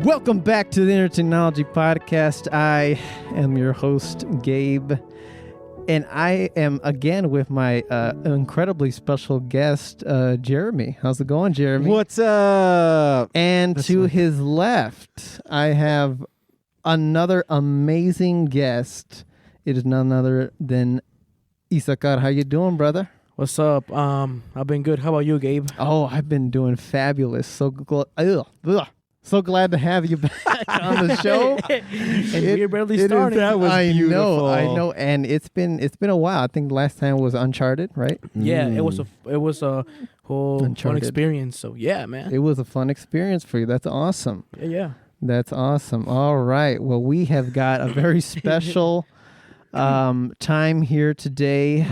Welcome back to the Entertainlogy Podcast. I am your host, Gabe, and I am again with my incredibly special guest, Jeremy. How's it going, Jeremy? What's up? And to his left, I have another amazing guest. It is none other than Isacar. How you doing, brother? What's up? I've been good. How about you, Gabe? Oh, I've been doing fabulous. So glad to have you back on the show. And we're barely starting. That was beautiful. I know, and it's been a while. I think the last time was Uncharted, right? Yeah, it was a whole fun Uncharted. experience. So yeah, man. It was a fun experience for you. That's awesome. Yeah. That's awesome. All right. Well, we have got a very special time here today.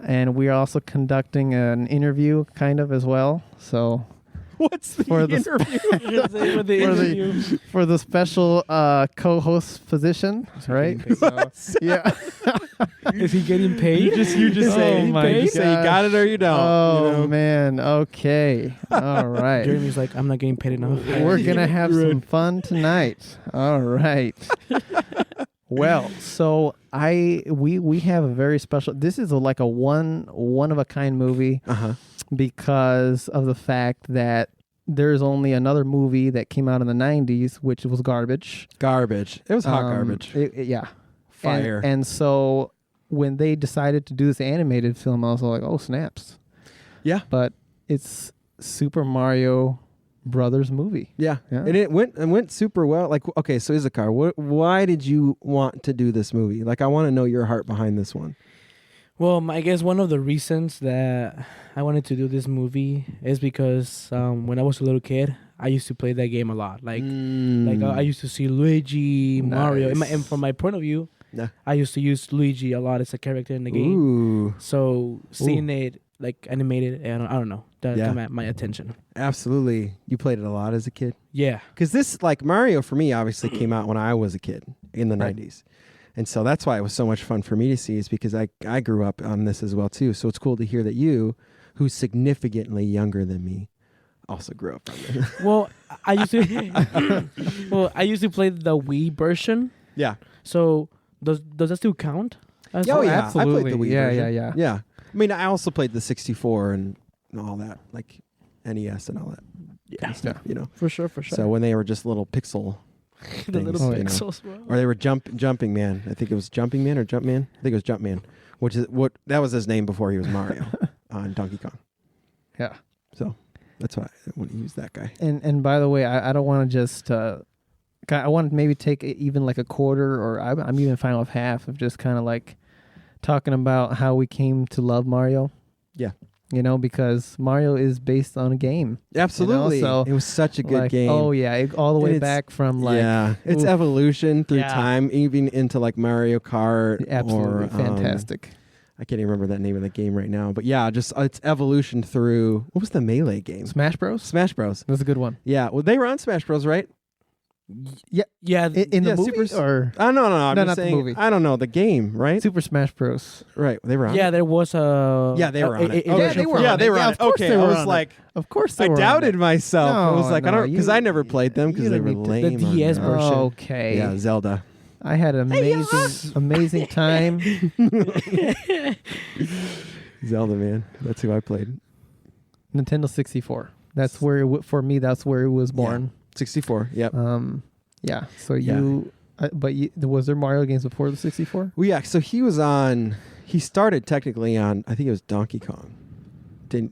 And we are also conducting an interview kind of as well. So What's the interview? For the special co-host position, right? So, yeah. Is he getting paid? You just say, my you say you got it or you don't. Oh, you know? man. Okay. All right. Jeremy's like, I'm not getting paid enough. We're going to have some fun tonight. All right. Well, so we have a very special, this is like a one of a kind movie because of the fact that there's only another movie that came out in the 90s, which was garbage. It was hot garbage. Yeah. Fire. And so when they decided to do this animated film, I was like, oh, snaps. Yeah. But it's Super Mario Brothers movie. Yeah. And it went super well. Like, okay, so Isacar, why did you want to do this movie? Like, I want to know your heart behind this one. Well, I guess one of the reasons that I wanted to do this movie is because when I was a little kid, I used to play that game a lot. Like I used to see Luigi, Mario, and from my point of view, I used to use Luigi a lot as a character in the game. Ooh. So seeing it like animated, and I don't know, that caught my attention. Absolutely. You played it a lot as a kid? Yeah. Because this, like, Mario for me obviously came out when I was a kid in the 90s. And so that's why it was so much fun for me to see, is because I grew up on this as well, too. So it's cool to hear that you, who's significantly younger than me, also grew up on this. Well, I used to play the Wii version. Yeah. So does that still count? Oh, yeah. Absolutely. I played the Wii version. Yeah. Yeah. I mean, I also played the 64 and all that, like NES and all that. Yeah. Kind of stuff, you know. For sure. So when they were just little pixel The things, little you know. pixels. Bro. Or they were Jumping Man. I think it was Jumping Man or Jumpman. I think it was Jumpman, which is that was his name before he was Mario on Donkey Kong. Yeah. So that's why I want to use that guy. And by the way, I don't want to just I want to maybe take even like a quarter, or I'm even fine with half of just kind of like talking about how we came to love Mario. Yeah. You know, because Mario is based on a game. Absolutely. You know? So it was such a good game. Oh, yeah. All the way back from like... Yeah. Its evolution through Yeah. time, even into like Mario Kart. Absolutely or, fantastic. I can't even remember that name of the game right now. But yeah, just its evolution through... What was the Melee game? Smash Bros? Smash Bros. That's a good one. Yeah. Well, they were on Smash Bros, right? Yeah. In the movie? Or No. I'm No, just not the saying, movie. I don't know. The game, right? Super Smash Bros. Right. They were on Yeah, it. there was a... Yeah, they were on it. a version they were for- on They it. were Yeah, on of it. course Okay, they were I was on it. like... Of course they I were on doubted it. myself. I was like, I don't... Because I never you- played them because you they don't were need to- lame. the DS on version. Okay. Yeah, Zelda. I had an amazing time. Zelda, man. That's who I played. Nintendo 64. That's where for me. That's where it was born. 64. Yep. Yeah. So Yeah. was there Mario games before the 64? Well, yeah. So he started technically on, I think it was Donkey Kong,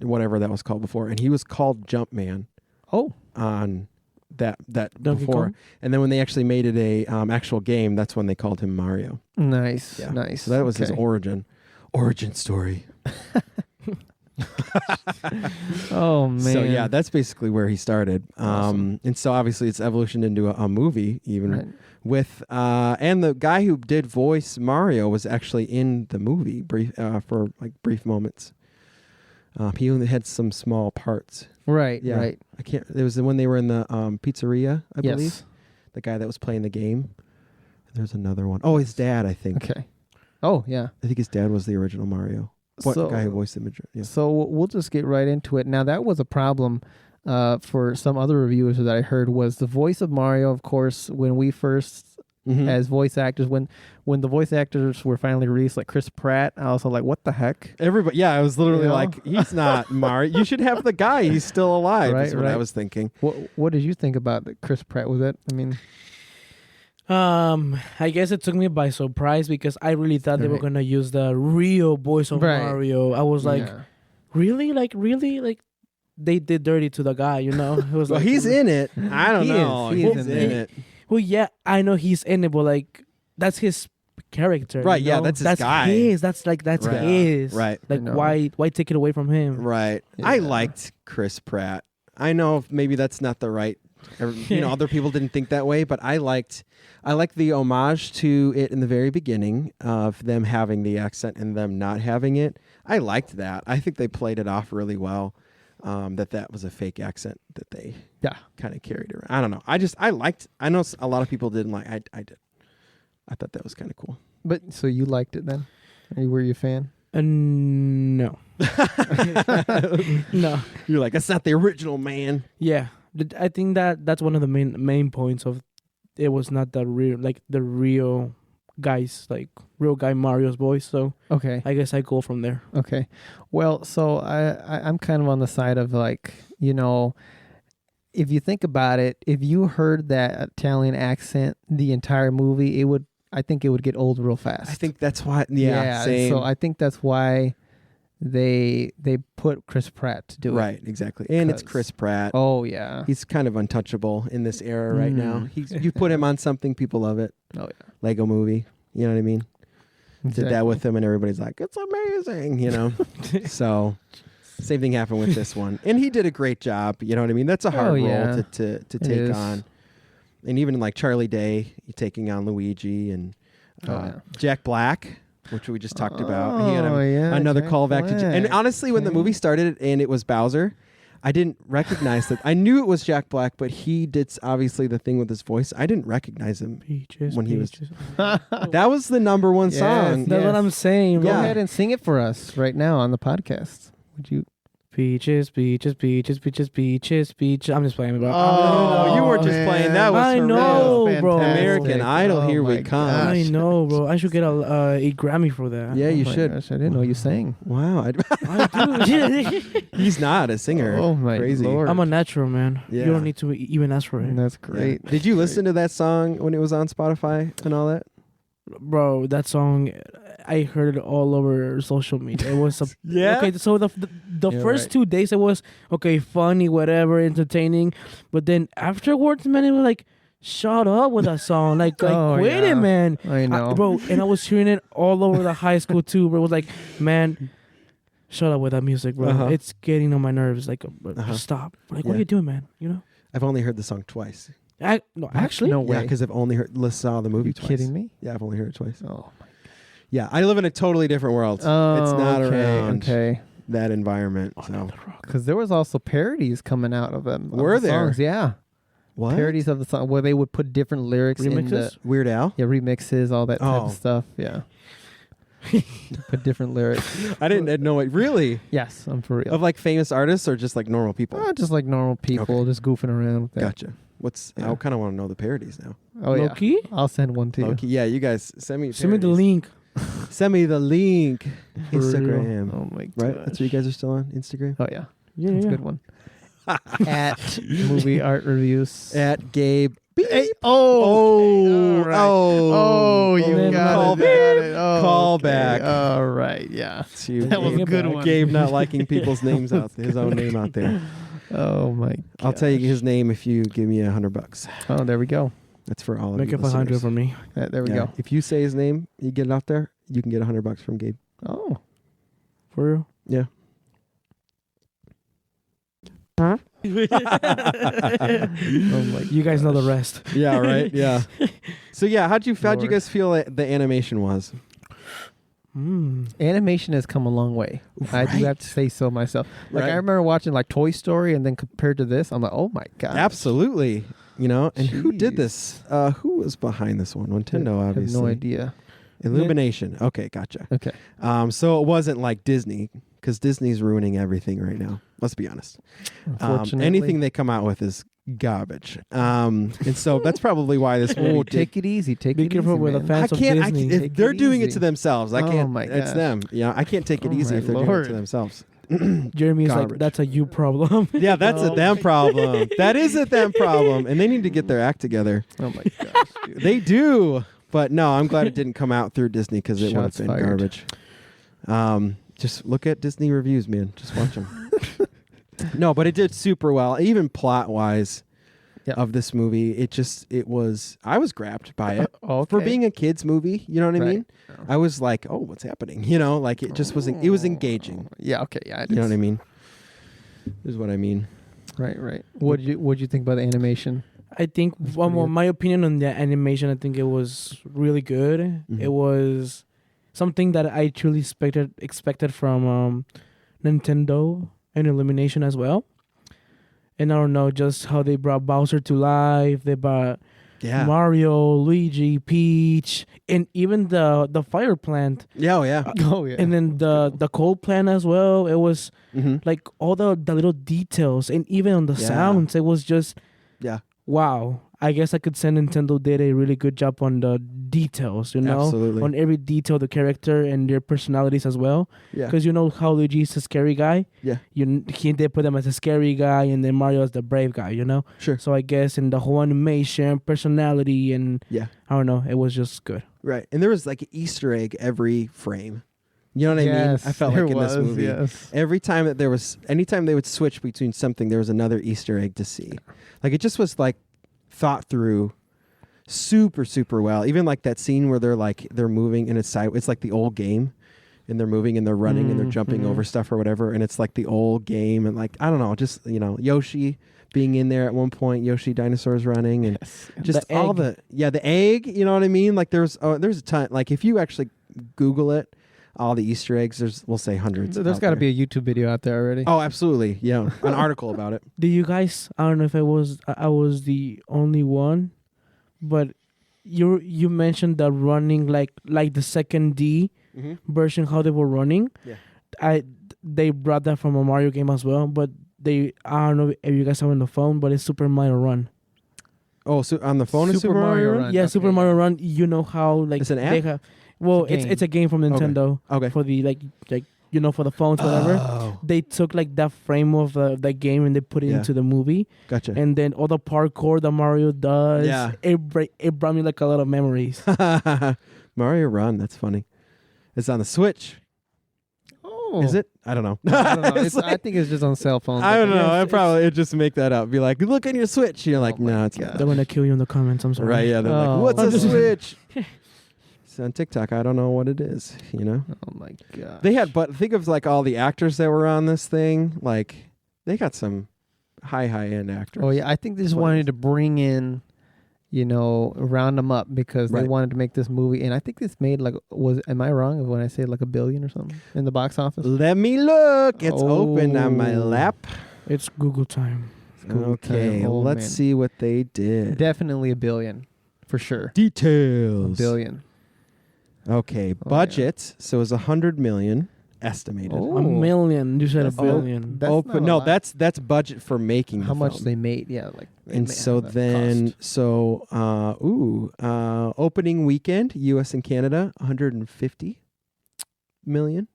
whatever that was called before, and he was called Jumpman. Oh. On that Donkey before, Kong? and then when they actually made it a actual game, that's when they called him Mario. Nice. Yeah. Nice. So that was his Okay. origin story. Oh man. So yeah, that's basically where he started. Awesome. And so obviously it's evolutioned into a movie, even Right. with and the guy who did voice Mario was actually in the movie for like brief moments. He only had some small parts. Right. Yeah. Right. I can't. It was when they were in the pizzeria, I Yes. believe. The guy that was playing the game. There's another one. Oh, his dad, I think. Okay. Oh yeah. I think his dad was the original Mario. What So- guy who voiced the major? Yeah. So we'll just get right into it. Now that was a problem for some other reviewers that I heard was the voice of Mario. Of course, when we first as voice actors, when the voice actors were finally released, like Chris Pratt, I was like, what the heck? Everybody, yeah, I was literally like, he's not Mario. You should have the guy. He's still alive. Right, is what I was thinking. What did you think about Chris Pratt? Was that? I mean, I guess it took me by surprise because I really thought they were gonna use the real voice of Mario. I was like, really, like they did dirty to the guy, you know? It was well, like, he's in it. I don't know. He's in it. Well, yeah, I know he's in it, but like that's his character, right? You know? Yeah, that's his guy. His. That's his. Right. Like why take it away from him? Right. Yeah. I liked Chris Pratt. I know maybe that's not the right. Other people didn't think that way, but I liked the homage to it in the very beginning of them having the accent and them not having it. I liked that. I think they played it off really well. That was a fake accent that they kind of carried around. I don't know. I know a lot of people didn't like. I did. I thought that was kind of cool. But so you liked it then? Were you a fan? No. No. You're like, that's not the original, man. Yeah, I think that's one of the main points of it was not the real guy's real guy Mario's voice. So okay, I guess I go from there. Okay, well, so I'm kind of on the side of if you think about it, if you heard that Italian accent the entire movie, I think it would get old real fast. I think that's why. Yeah, same. So I think that's why they put Chris Pratt to do it. Right, exactly. And it's Chris Pratt. Oh yeah, he's kind of untouchable in this era right now. You put him on something, people love it. Oh yeah, Lego Movie. You know what I mean? Exactly. Did that with him, and everybody's like, "It's amazing," you know. So, same thing happened with this one, and he did a great job. You know what I mean? That's a hard role to take on, and even like Charlie Day taking on Luigi and Jack Black, which we just talked about. He had another Jack callback to. And honestly, when the movie started and it was Bowser, I didn't recognize that. I knew it was Jack Black, but he did obviously the thing with his voice. I didn't recognize him when he was. That was the number one song. That's what I'm saying. Go ahead and sing it for us right now on the podcast. Would you? Peaches, peaches, peaches, peaches, peaches, peaches. I'm just playing, bro. Oh, you were just playing. That was I know, bro. American Idol, here we come. I know, bro. I should get a Grammy for that. Yeah, you should. Gosh, I didn't know you sang. Wow. I do. He's not a singer. Oh my Crazy. Lord. I'm a natural, man. Yeah. You don't need to even ask for it. That's great. Yeah. Did you listen to that song when it was on Spotify and all that? Bro, that song, I heard it all over social media. It was okay. So the first 2 days it was funny, whatever, entertaining, but then afterwards, man, it was like, shut up with that song, quit it, man. I know, bro. And I was hearing it all over the high school too, bro. It was like, man, shut up with that music, bro. It's getting on my nerves. Stop. What are you doing, man? You know. I've only heard the song twice. Actually, no way. Yeah, because I've only saw the movie twice. Kidding me? Yeah, I've only heard it twice. Oh my. Yeah, I live in a totally different world. Oh, it's not around that environment. So, because there was also parodies coming out of them. Were there? Songs. Yeah. What? Parodies of the song where they would put different lyrics in the Weird Al. Yeah, remixes, all that type of stuff. Yeah. Put different lyrics. I didn't know it. Really? Yes, I'm for real. Of like famous artists or just like normal people? Just like normal people, just goofing around with that. Gotcha. I kind of want to know the parodies now. Oh yeah. Low-key? I'll send one to you. Okay, yeah, you guys send me the link. Send me the link. For Instagram. Oh my god. Right? That's what you guys are still on? Instagram? Oh yeah. Yeah, That's a good one. At Movie Art Reviews. At Gabe. Hey, oh, right. Oh, you got call it. back. Oh, Call okay. back. All right, yeah. That was a good one. Gabe not liking people's names his own name out there. Oh my! I'll tell you his name if you give me $100. Oh, there we go. That's for all of Make you. it 100 for me. There we go. If you say his name, you get it out there. You can get $100 from Gabe. Oh, for real? Yeah. oh my! You guys know the rest. Yeah. Right. Yeah. So yeah, how'd you guys feel that the animation was? Animation has come a long way. Right. I do have to say so myself. Like Right. I remember watching like Toy Story, and then compared to this, I'm like, oh my god! Absolutely. You know, and who did Jeez. this? Who was behind this one? Nintendo, obviously. I have no idea. Illumination. Okay, gotcha. Okay. So it wasn't like Disney, because Disney's ruining everything right now. Let's be honest. Unfortunately. Anything they come out with is garbage. And so that's probably why this movie. Oh, take it easy. Be careful with the fans of Disney. If they're doing it to themselves, I can't. My it's gosh. them. Yeah, I can't take it easy if they're doing it to themselves. Jeremy's Garbage. like, that's a you problem. Yeah, that's a them problem. That is a them problem, and they need to get their act together. Oh my gosh, dude. They do, but no, I'm glad it didn't come out through Disney because it would have Shots been fired. garbage. Just look at Disney reviews, man. Just watch them. No, but it did super well, even plot wise. Yeah. Of this movie, I was grabbed by it Okay. for being a kids movie. You know what I Right. mean? I was like, oh, what's happening? You know, like it just wasn't. It was engaging. Yeah. Okay. Yeah. You know what I mean? Is what I mean. Right. What'd you think about the animation? I think, pretty good. my opinion on the animation, I think it was really good. Mhm. It was something that I truly expected from Nintendo and Illumination as well. And I don't know, just how they brought Bowser to life. They brought Yeah. Mario, Luigi, Peach, and even the fire plant. Yeah. Oh yeah. Oh yeah. And then the coal plant as well. It was Mm-hmm. like all the little details, and even on the Yeah. sounds, it was just Yeah. wow. I guess I could say Nintendo did a really good job on the details, Absolutely. on every detail, the character and their personalities as well. Yeah. Because you know how Luigi's a scary guy. Yeah. They put him as a scary guy, and then Mario as the brave guy. Sure. So I guess in the whole animation, personality, and Yeah. I don't know, it was just good. Right. And there was like an Easter egg every frame. You know what I mean? Yes, I felt there like in this was, movie. yes. Every time that anytime they would switch between something, there was another Easter egg to see. Like it just was like thought through super, super well. Even like that scene where they're moving and it's like the old game and they're moving and they're running and they're jumping over stuff or whatever. And it's like the old game. And like, I don't know, just, Yoshi being in there at one point, Yoshi dinosaurs running and just The all egg. the egg, you know what I mean? Like there's a ton, like if you actually Google it, all the Easter eggs, we'll say hundreds. There's got to be a YouTube video out there already. Oh, absolutely. Yeah. An article about it. Do you guys? I don't know if I was the only one, but you mentioned the running like the second D version, how they were running. Yeah. They brought that from a Mario game as well, but I don't know if you guys have on the phone, but it's Super Mario Run. Oh, so on the phone is Super Super Mario Mario Run? Yeah, Okay. Super Mario Run. You know how like It's an app? they have. Well, It's a game. it's a game from Nintendo Okay. for the like for the phones, whatever. Oh, They took like that frame of the game and they put it Yeah. into the movie. gotcha. And then all the parkour that Mario does, Yeah. it brought me like a lot of memories. Mario Run, that's funny. It's on the Switch. Oh. Is it? I don't know. I don't know. It's I think it's just on cell phones. I don't know. Yes, I probably it'd just make that up. Be like, look on your Switch. You're like, Oh my no, it's God. not. They're gonna kill you in the comments. I'm sorry. Right? Yeah. They're Oh. like, what's a I'm just- Switch? It's on TikTok. I don't know what it is. Oh my god. They had, but think of like all the actors that were on this thing. Like, they got some high end actors. Oh yeah, I think they just wanted to bring in, round them up because they Right. wanted to make this movie, and I think this made am I wrong when I say like $1 billion or something in the box office? Let me look. It's open on my Oh. lap. It's Google time. Google Okay, time. Oh, let's man. see what they did. Definitely $1 billion, for sure. Details. $1 billion. Okay, Oh, budget. So it's 100 million estimated. Oh. A million. You said a That's billion. That's Open. not a No, lot. that's budget for making how the much film. they made. Yeah, And so then, opening weekend, U.S. and Canada, $150 million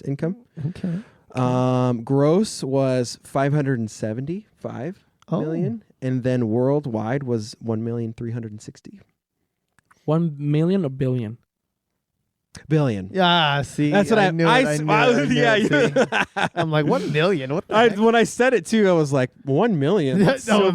income. Okay. Gross was 575 million, and then worldwide was 1,360,000,000. 1 million or billion? Billion. Yeah, see, That's what I knew. It, knew it, yeah. see. I'm like 1 million. What the heck? When I said it too, I was like 1 million. That's so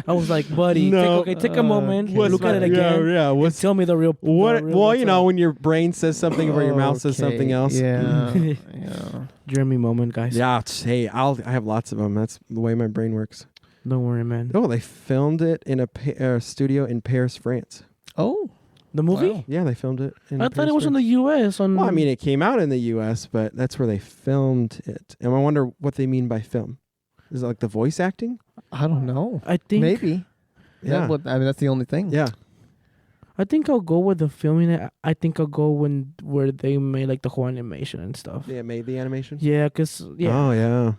I was like, buddy, No. take a moment, What's look at it again, Yeah. and tell me the real. What? the real Well, what's up. when your brain says something or your mouth says something else. Yeah. yeah. Jeremy moment, guys. Yeah. Hey, I have lots of them. That's the way my brain works. Don't worry, man. Oh, they filmed it in a studio in Paris, France. Oh, The movie? Wow. Yeah, they filmed it. I thought it was in the U.S. Well, I mean, it came out in the U.S., but that's where they filmed it. And I wonder what they mean by film. Is it like the voice acting? I don't know. I think Maybe. Yeah. That's the only thing. Yeah. I think I'll go with the filming. I think I'll go where they made like the whole animation and stuff. Yeah, made the animation. Yeah, cause Oh yeah.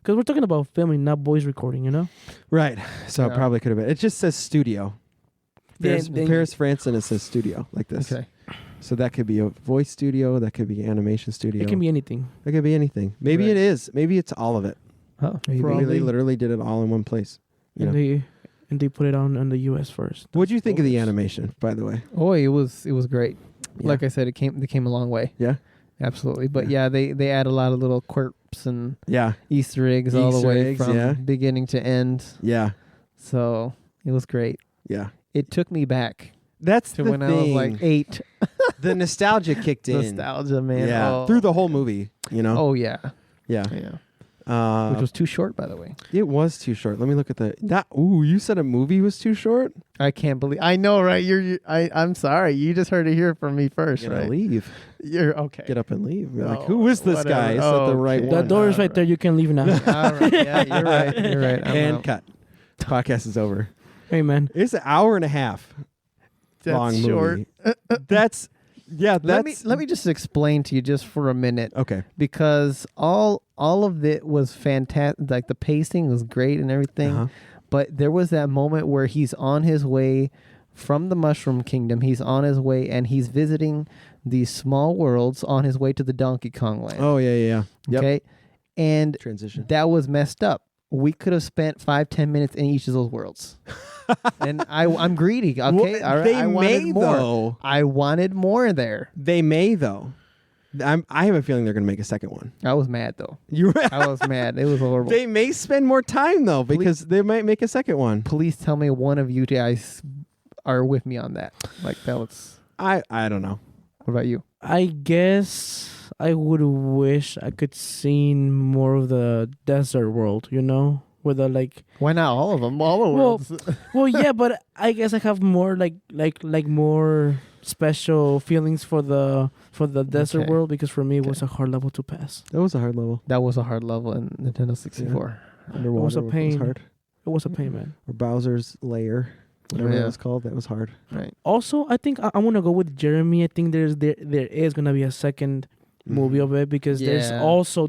Because we're talking about filming, not voice recording, you know? Right. So it Yeah. probably could have been. It just says studio. Paris, France, and it says studio like this. Okay. So that could be a voice studio. That could be animation studio. It can be anything. That could be anything. Maybe Right. it is. Maybe it's all of it. Oh, maybe. Maybe Probably. they literally did it all in one place. You know. And they put it on the US first. What'd you think of the Focus. animation, by the way? Oh, it was great. Yeah. Like I said, they came a long way. Yeah. Absolutely. But yeah, they add a lot of little quirks and Yeah. Easter eggs all the Easter way eggs, from yeah. beginning to end. Yeah. So it was great. Yeah. It took me back That's to the when thing. I was like 8. The nostalgia kicked in. Nostalgia, man. Yeah. Oh. Through the whole movie, you know? Oh yeah. Yeah. Yeah. Which was too short, by the way. It was too short. Let me look at ooh, you said a movie was too short? I can't believe. I know, right? I'm sorry. You just heard it here from me first, You're gonna right? leave. You're okay. Get up and leave. You're like, Oh, who is this guy? Is that the right okay. one? The door is right Alright. there. You can leave now. All right. Yeah, you're right. You're right. I'm And out. cut. Podcast is over. Hey, man. It's an hour and a half That's long short. movie. That's Let me just explain to you just for a minute, okay. because all of it was fantastic. Like the pacing was great and everything, Uh-huh. but there was that moment where he's on his way from the Mushroom Kingdom. He's on his way and he's visiting these small worlds on his way to the Donkey Kong land. Oh yeah. Yep. Okay, and Transition. that was messed up. We could have spent 5-10 minutes in each of those worlds. And I'm greedy. Okay, Well, all right. they I wanted may more. though. I wanted more there. They may though. I have a feeling they're going to make a second one. I was mad though. You. I was mad. It was horrible. They may spend more time though because they might make a second one. Please tell me one of you guys are with me on that. Like that was. I don't know. What about you? I guess I would wish I could seen more of the desert world, you know? With the like Why not all of them? All the Well, worlds. well yeah, but I guess I have more like more special feelings for the desert Okay. world because for me it was Okay. a hard level to pass. That was a hard level. That was a hard level in Nintendo 64. Underwater was a pain. hard. It was a pain, man. Or Bowser's Lair, whatever Yeah. that was called. That was hard. Right. Also, I think I'm gonna go with Jeremy. I think there is gonna be a second movie of it because there's Yeah. also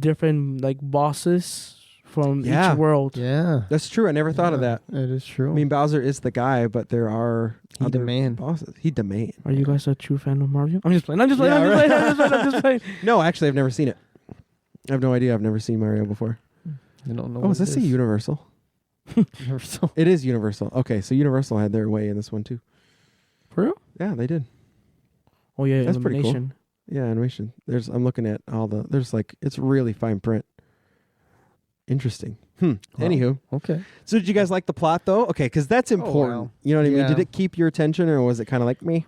different like bosses from Yeah. each world. Yeah. That's true. I never thought of that. It is true. I mean, Bowser is the guy, but there are He other the man. bosses. He the man. Are you guys a true fan of Mario? I'm just playing. I'm just playing. Yeah, I'm just playing. No, actually, I've never seen it. I have no idea. I've never seen Mario before. You don't know. Oh, is this a Universal? Universal? It is Universal. Okay, so Universal had their way in this one too. For real? Yeah, they did. Oh yeah, That's pretty cool. Illumination. Yeah, animation. I'm looking at all there's like, it's really fine print. Interesting. Wow. Anywho. Okay. So did you guys like the plot though? Okay, because that's important. wow. You know what I mean? Yeah. Did it keep your attention or was it kind of like me?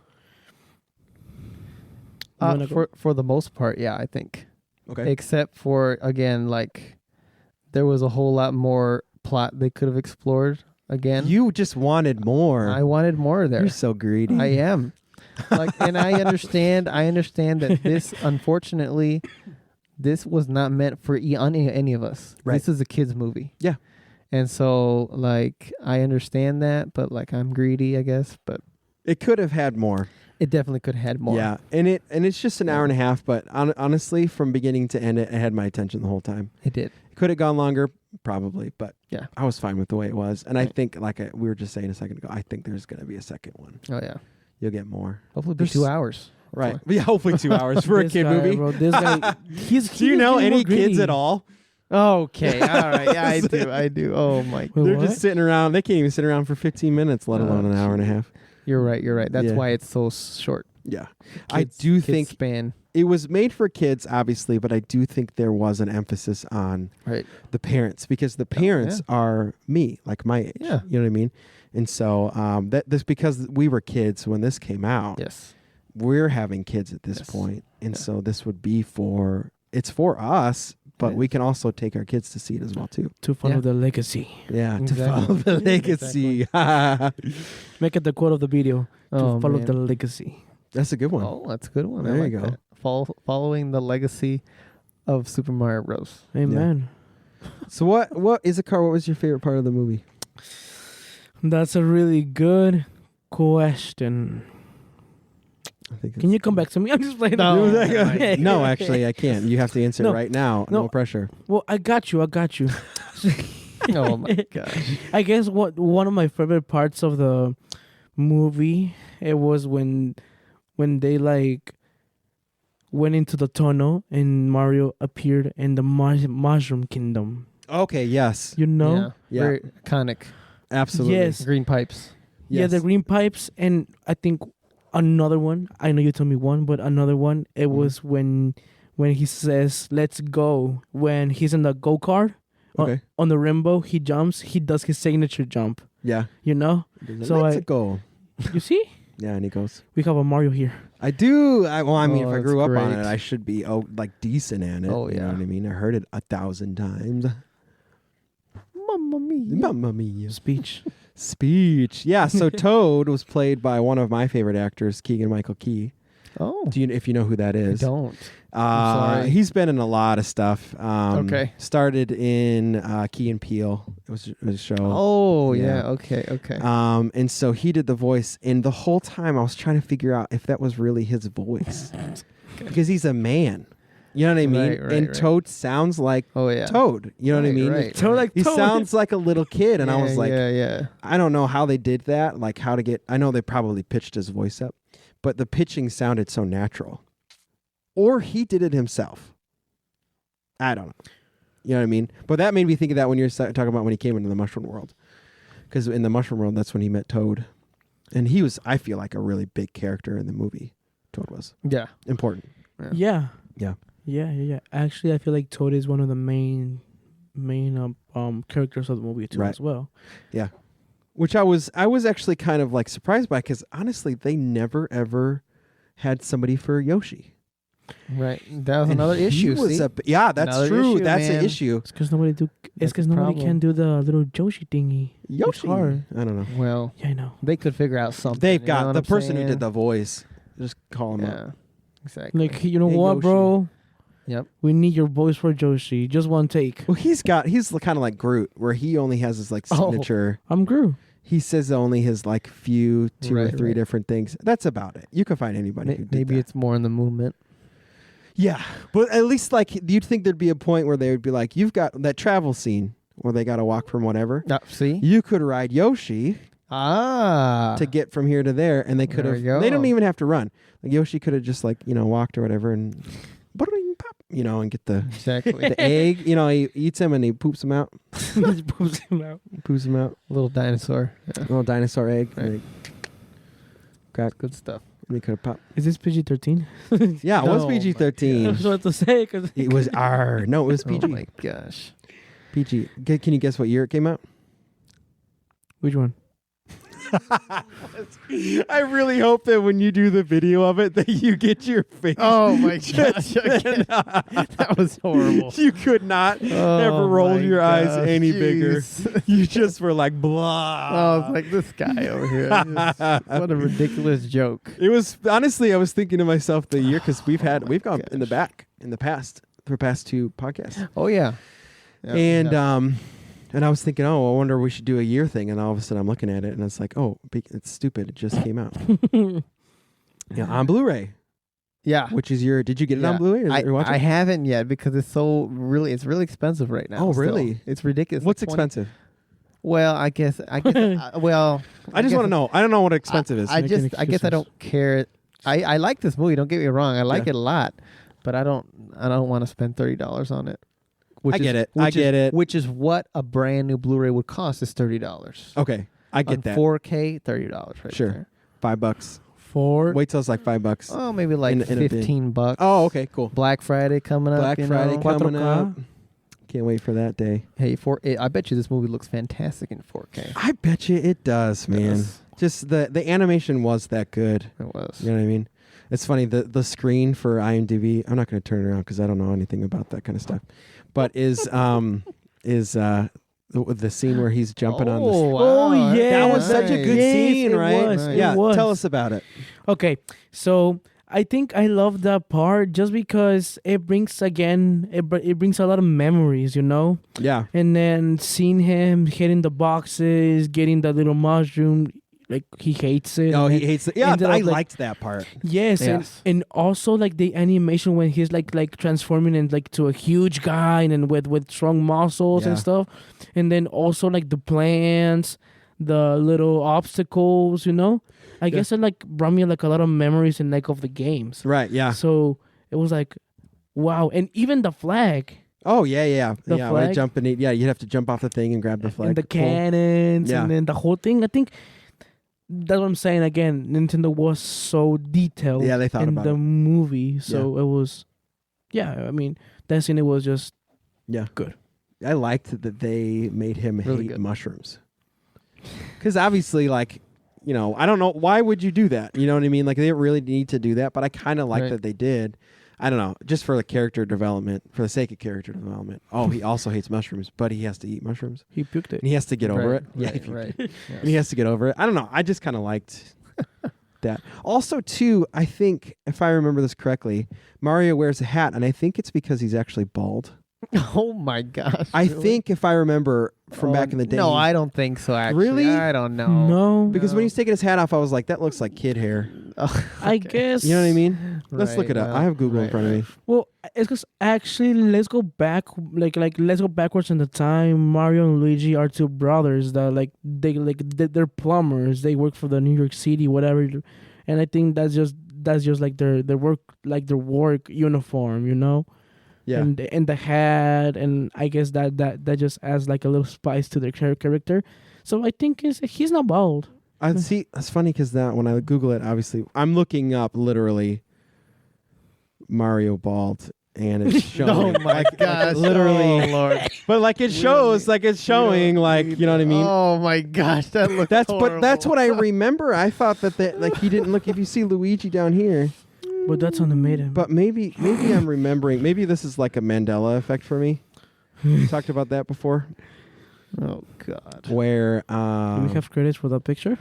You wanna go? For the most part, yeah, I think. Okay. Except for again, like there was a whole lot more plot they could have explored. Again, You just wanted more. I wanted more there. You're so greedy. I am. Like, and I understand that this, unfortunately, this was not meant for any of us. Right. This is a kids movie. Yeah. And so, like, I understand that, but like, I'm greedy, I guess. But It could have had more. it definitely could have had more. Yeah, and it's just an hour and a half, but honestly, from beginning to end, it had my attention the whole time. It did. Could have gone longer, probably, but Yeah. I was fine with the way it was. And I Right. think, like we were just saying a second ago, I think there's going to be a second one. Oh yeah. You'll get more. Hopefully, it'll be There's- 2 hours. Right. Yeah, hopefully 2 hours for a This kid guy, movie. bro, this guy, Do you know any kids at all? Okay. All right. Yeah, I do. I do. Oh my. Wait, They're what? just sitting around. They can't even sit around for 15 minutes, let alone an hour and a half. You're right. You're right. That's Yeah. why it's so short. Yeah. I Kids- do kids think span. it was made for kids, obviously, but I do think there was an emphasis on Right. the parents because the parents are me, like my age. Yeah. You know what I mean? And so this because we were kids when this came out. Yes. We're having kids at this Yes. point. And Yeah. so this would be it's for us, but It we is. can also take our kids to see it as well too. to follow Yeah. the legacy. Yeah, to Exactly. follow the legacy. Make it the quote of the video. To Oh, follow man. the legacy. That's a good one. Oh, that's a good one. There I you like go. that. Following the legacy of Super Mario Bros. Amen. So what Isacar, what was your favorite part of the movie? That's a really good question. Can you come back to me? I'm just playing. No. No, actually, I can't. You have to answer No. right now. No pressure. Well, I got you. Oh my gosh. I guess one of my favorite parts of the movie, it was when they like went into the tunnel and Mario appeared in the Mushroom Kingdom. Okay, yes. You know? Yeah. Very iconic. Absolutely. Yes. Green pipes. Yeah, the green pipes, and I think another one. I know you told me one, but another one. It was when he says "Let's go." When he's in the go-kart Okay. on the rainbow, he jumps. He does his signature jump. Yeah. You know. So Let's go. You see, Yeah, and he goes. we have a Mario here. I do. If I that's grew up on great. it, I should be like decent at it. Oh, You know yeah. what I mean? I heard it 1,000 times. Mamma mia. Mamma mia. Speech. Yeah. So Toad was played by one of my favorite actors, Keegan-Michael Key. Oh. If you know who that I is? don't. I'm sorry. He's been in a lot of stuff. Okay. Started in Key and Peele. It was a show. Oh, Yeah. yeah. Okay. Okay. And so he did the voice, and the whole time I was trying to figure out if that was really his voice, because he's a man. You know what I mean? Right, and right. Toad sounds like Oh, yeah. Toad. You know what I Right, mean? right, Toad like He Toad. sounds like a little kid, and I was like, yeah. I don't know how they did that. Like how to get. I know they probably pitched his voice up, but the pitching sounded so natural, or he did it himself. I don't know. You know what I mean? But that made me think of that when you're talking about when he came into the Mushroom World, because in the Mushroom World, that's when he met Toad, and he was, I feel like, a really big character in the movie. Toad was Yeah. important. Yeah. Yeah. Yeah. Actually, I feel like Toad is one of the main characters of the movie too, Right. as well. Yeah. Which I was actually kind of like surprised by, because honestly, they never ever had somebody for Yoshi. Right. That was And another he issue. was See? yeah, that's Another true. issue, That's man. an issue. It's because nobody do. It's That's because the nobody problem. can do the little Yoshi thingy. Yoshi. It's hard. I don't know. Well, Yeah, I know. they could figure out something. They've you know got what the I'm person who saying? did the voice. Just call him up. Yeah. Exactly. Like, you know Hey, what, Yoshi. bro? Yep. We need your voice for Yoshi. Just one take. Well, he's kind of like Groot, where he only has his like Oh. signature. I'm Gru. He says only his like two or Right, three right. different things. That's about it. You can find anybody who did Maybe that. it's more in the movement. Yeah, but at least like you'd think there'd be a point where they would be like, you've got that travel scene where they got to walk from whatever. See? You could ride Yoshi To to get from here to there, and they could There have. we go. They don't even have to run. Like Yoshi could have just like walked or whatever, and pop, and get the Exactly. the egg. He eats him and he poops him out. Just poops him out. Poops him out. Little dinosaur. Yeah. Little dinosaur egg. Right. And crack. Good stuff. And he could have popped. Is this PG-13? Yeah, it was Oh my I PG-13. was about to say because It was R. No, it was PG. Oh my gosh. PG. Can you guess what year it came out? which one? I really hope that when you do the video of it, that you get your face. Oh my gosh. That was horrible. You could not ever roll your eyes any bigger. bigger. You just were like, blah. Oh, it's like this guy over here. Just- what a ridiculous joke. It was, honestly, I was thinking to myself the year, because we've gone in the back in the past, for past two podcasts. Oh yeah. And I was thinking, I wonder we should do a year thing. And all of a sudden I'm looking at it and it's like, it's stupid. It just came out. On Blu-ray, yeah. which is did you get it on Yeah. Blu-ray? Or is it you're watching? I haven't yet because it's really expensive right now. Oh, still. really? It's ridiculous. What's Like 20 expensive? Well, I guess well, I just want to know. I don't know what expensive is. I Making guess I excuses. don't care. I like this movie, don't get me wrong. I like it a lot, but I don't want to spend $30 on it. I get it. Which is what a brand new Blu-ray would cost, is $30. Okay, I get On that. 4K, $30 right Sure. there. $5. For Wait till it's like $5. Oh, maybe like In a bin. $15. Oh, okay, cool. Black Friday coming up. Black Friday coming 4K. up. Can't wait for that day. Hey, I bet you this movie looks fantastic in 4K. I bet you it does, man. Yes. Just the animation was that good. It was. You know what I mean? It's funny, the screen for IMDb, I'm not going to turn it around because I don't know anything about that kind of stuff, but is the scene where he's jumping on this. Oh, yeah. That was such a good Yes, scene, it right? was. Nice. Yeah, It was. tell us about it. Okay, so I think I love that part just because it brings it brings a lot of memories, you know. Yeah. And then seeing him hitting the boxes, getting that little mushroom, like he hates it. Oh, and he then hates it. Yeah, ended I up, like- liked that part. Yes, and also like the animation when he's like transforming into to a huge guy and then with strong muscles and Yeah. stuff, and then also like the plants, the little obstacles, you know. I guess it like brought me like a lot of memories and like of the games. Right, yeah. So it was like, wow, and even the flag Oh, yeah. The Yeah, when I flag? jump in, you'd have to jump off the thing and grab the flag. and the Cool. cannons Yeah. and then the whole thing. I think that's what I'm saying. Again, Nintendo was so detailed. Yeah, they thought in about the it. movie, so it was. Yeah, I mean, that scene it was just Yeah. good. I liked that they made him Really hate good. mushrooms. Because obviously, like, you know, I don't know. Why would you do that? You know what I mean? Like, they didn't really need to do that, but I kind of like Right. that they did. I don't know. Just for the character development, for the sake of character development. Oh, he also hates mushrooms, but he has to eat mushrooms. He puked it. And he has to get over it. Right, Yeah, right. and he has to get over it. I don't know. I just kind of liked that. Also, too, I think, if I remember this correctly, Mario wears a hat, and I think it's because he's actually bald. Oh my gosh! I really? think if I remember from back in the day. No, I don't think so. Actually, Really? I don't know. No, Because when he's taking his hat off, I was like, that looks like kid hair. Oh, I guess. You know what I mean? Let's look Right, it up. well, I have Google in right, front of me. right. Well, it's because actually, let's go back. Like let's go backwards in the time. Mario and Luigi are two brothers that they're plumbers. They work for the New York City, whatever. And I think that's just like their work uniform, you know. Yeah. And the hat, and I guess that just adds like a little spice to their character. So I think he's not bald. I see. That's funny because now when I Google it, obviously, I'm looking up literally Mario bald, and it's showing. Oh my gosh! literally. Oh Lord! But like it shows, like it's showing, like, you know what I mean? Oh my gosh! That looks. But that's horrible. what I remember. I thought that like he didn't look. If you see Luigi down here, But that's animated. but maybe I'm remembering. Maybe this is like a Mandela effect for me. We talked about that before, Oh God! where do we have credits for that picture?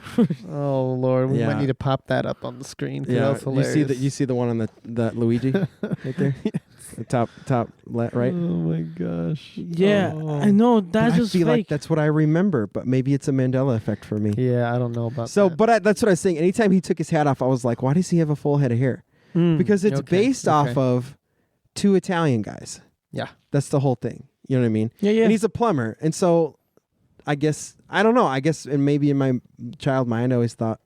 Oh Lord! We Yeah. might need to pop that up on the screen. 'Cause yeah, that's hilarious. you see the one on the Luigi right there, the top right. Oh my gosh! Yeah, Oh. I know But that's I just feel fake. like that's what I remember, but maybe it's a Mandela effect for me. Yeah, I don't know about So, that. but that's what I was saying. Anytime he took his hat off, I was like, why does he have a full head of hair? Because it's Okay, based off of two Italian guys. Yeah. That's the whole thing. You know what I mean? yeah. And he's a plumber. And so I guess, I don't know. I guess, and maybe in my child mind, I always thought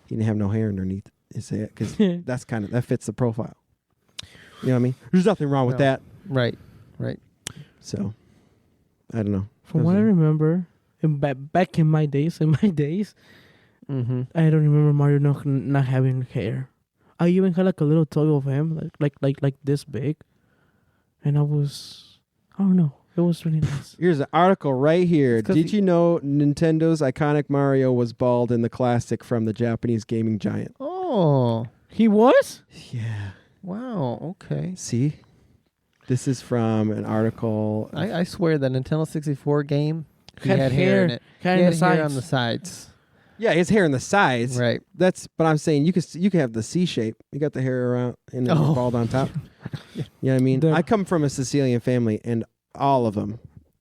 he didn't have no hair underneath his head because that fits the profile. You know what I mean? There's nothing wrong with No. that. Right. So I don't know. From what I remember, back in my days, Mm-hmm. I don't remember Mario not having hair. I even had like a little toy of him, like this big, and I don't know. It was really nice. Here's an article right here. It's 'cause Did you know Nintendo's iconic Mario was bald in the classic from the Japanese gaming giant? Oh. He was? Yeah. Wow. Okay. See? This is from an article. I swear that Nintendo 64 game he Had had hair in hair. it. Hair He in had the hair sides. on the sides. Yeah, his hair on the sides. Right. But I'm saying you can have the C shape. You got the hair around and then Oh. bald on top. You know what I mean? The- I come from a Sicilian family, and all of them,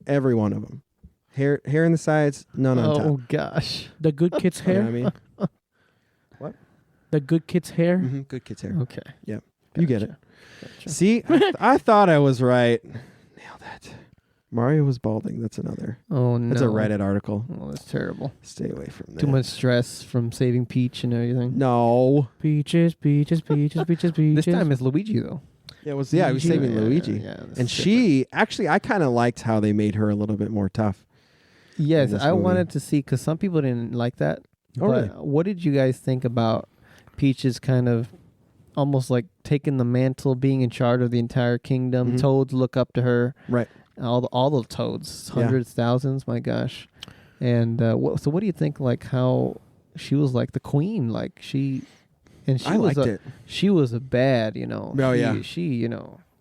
every one of them, hair in the sides, none on top. Oh gosh. The good kid's You know hair. what I mean? The good kid's hair. Mm-hmm. Good kid's hair. Okay. Yeah. You get it. Gotcha. See, I thought I was right. Nailed it. Mario was balding. That's another. Oh no. That's a Reddit article. Oh, that's terrible. Stay away from that. Too much stress from saving Peach and everything. No. Peaches. This time it's Luigi though. Yeah, he was saving Luigi. Yeah, that's And different. she, actually, I kind of liked how they made her a little bit more tough. Yes, this I movie. wanted to see because some people didn't like that. Oh, but really? what did you guys think about Peach's kind of almost like taking the mantle, being in charge of the entire kingdom? Mhm. Toads look up to her. Right. All the toads, Yeah. hundreds, thousands. My gosh. And so, what do you think? Like how she was like the queen, like she, and she I was liked it. She was a bad, Oh, yeah. She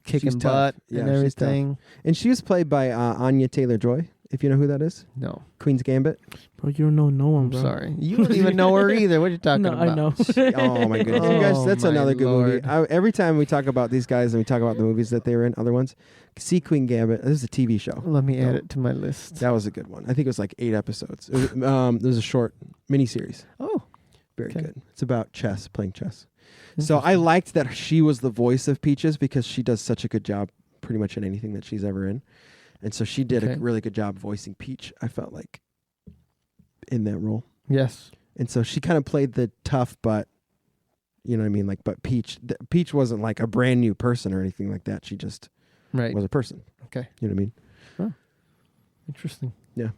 kicking She's tough. butt Yeah, and she's tough. everything. And she was played by Anya Taylor-Joy. if you know who that is. No. Queen's Gambit. Bro, you don't know no one, I'm bro. sorry. You don't even know her either. What are you talking No, about? I know. Oh my goodness, you guys! Oh, That's my another good movie. Lord. Every time we talk about these guys and we talk about the movies that they were in, other ones, see Queen Gambit. This is a TV show. Let me add it to my list. That was a good one. I think it was like 8 episodes. It was a short miniseries. Oh, Very Okay. good. It's about playing chess. So I liked that she was the voice of Peaches because she does such a good job pretty much in anything that she's ever in. And so she did a Okay. really good job voicing Peach, I felt like, in that role. yes. And so she kind of played the tough, but, you know what I mean? Like, but Peach Peach wasn't like a brand new person or anything like that. She just Right. was a person. Okay. You know what I mean? Interesting. Yeah.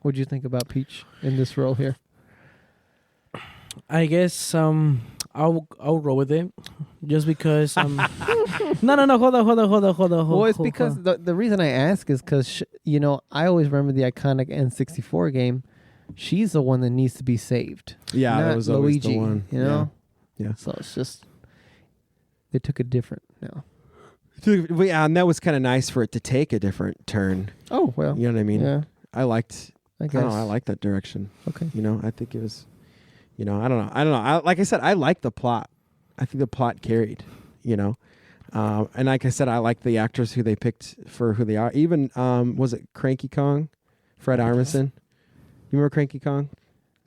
What'd you think about Peach in this role here? I guess I'll roll with it, just because no hold on. Well, it's because the reason I ask is because, I always remember the iconic N64 game. She's the one that needs to be saved. Yeah, not that was always Luigi, the one. You know? Yeah. So it's just, they took a different, no. Yeah, and that was kind of nice for it to take a different turn. Oh, well. You know what I mean? Yeah, I liked, I I guess. don't know, I like that direction. Okay. I think it was, I don't know. Like I said, I like the plot. I think the plot carried, and like I said, I like the actors who they picked for who they are. Even, was it Cranky Kong? Fred Armisen? You remember Cranky Kong?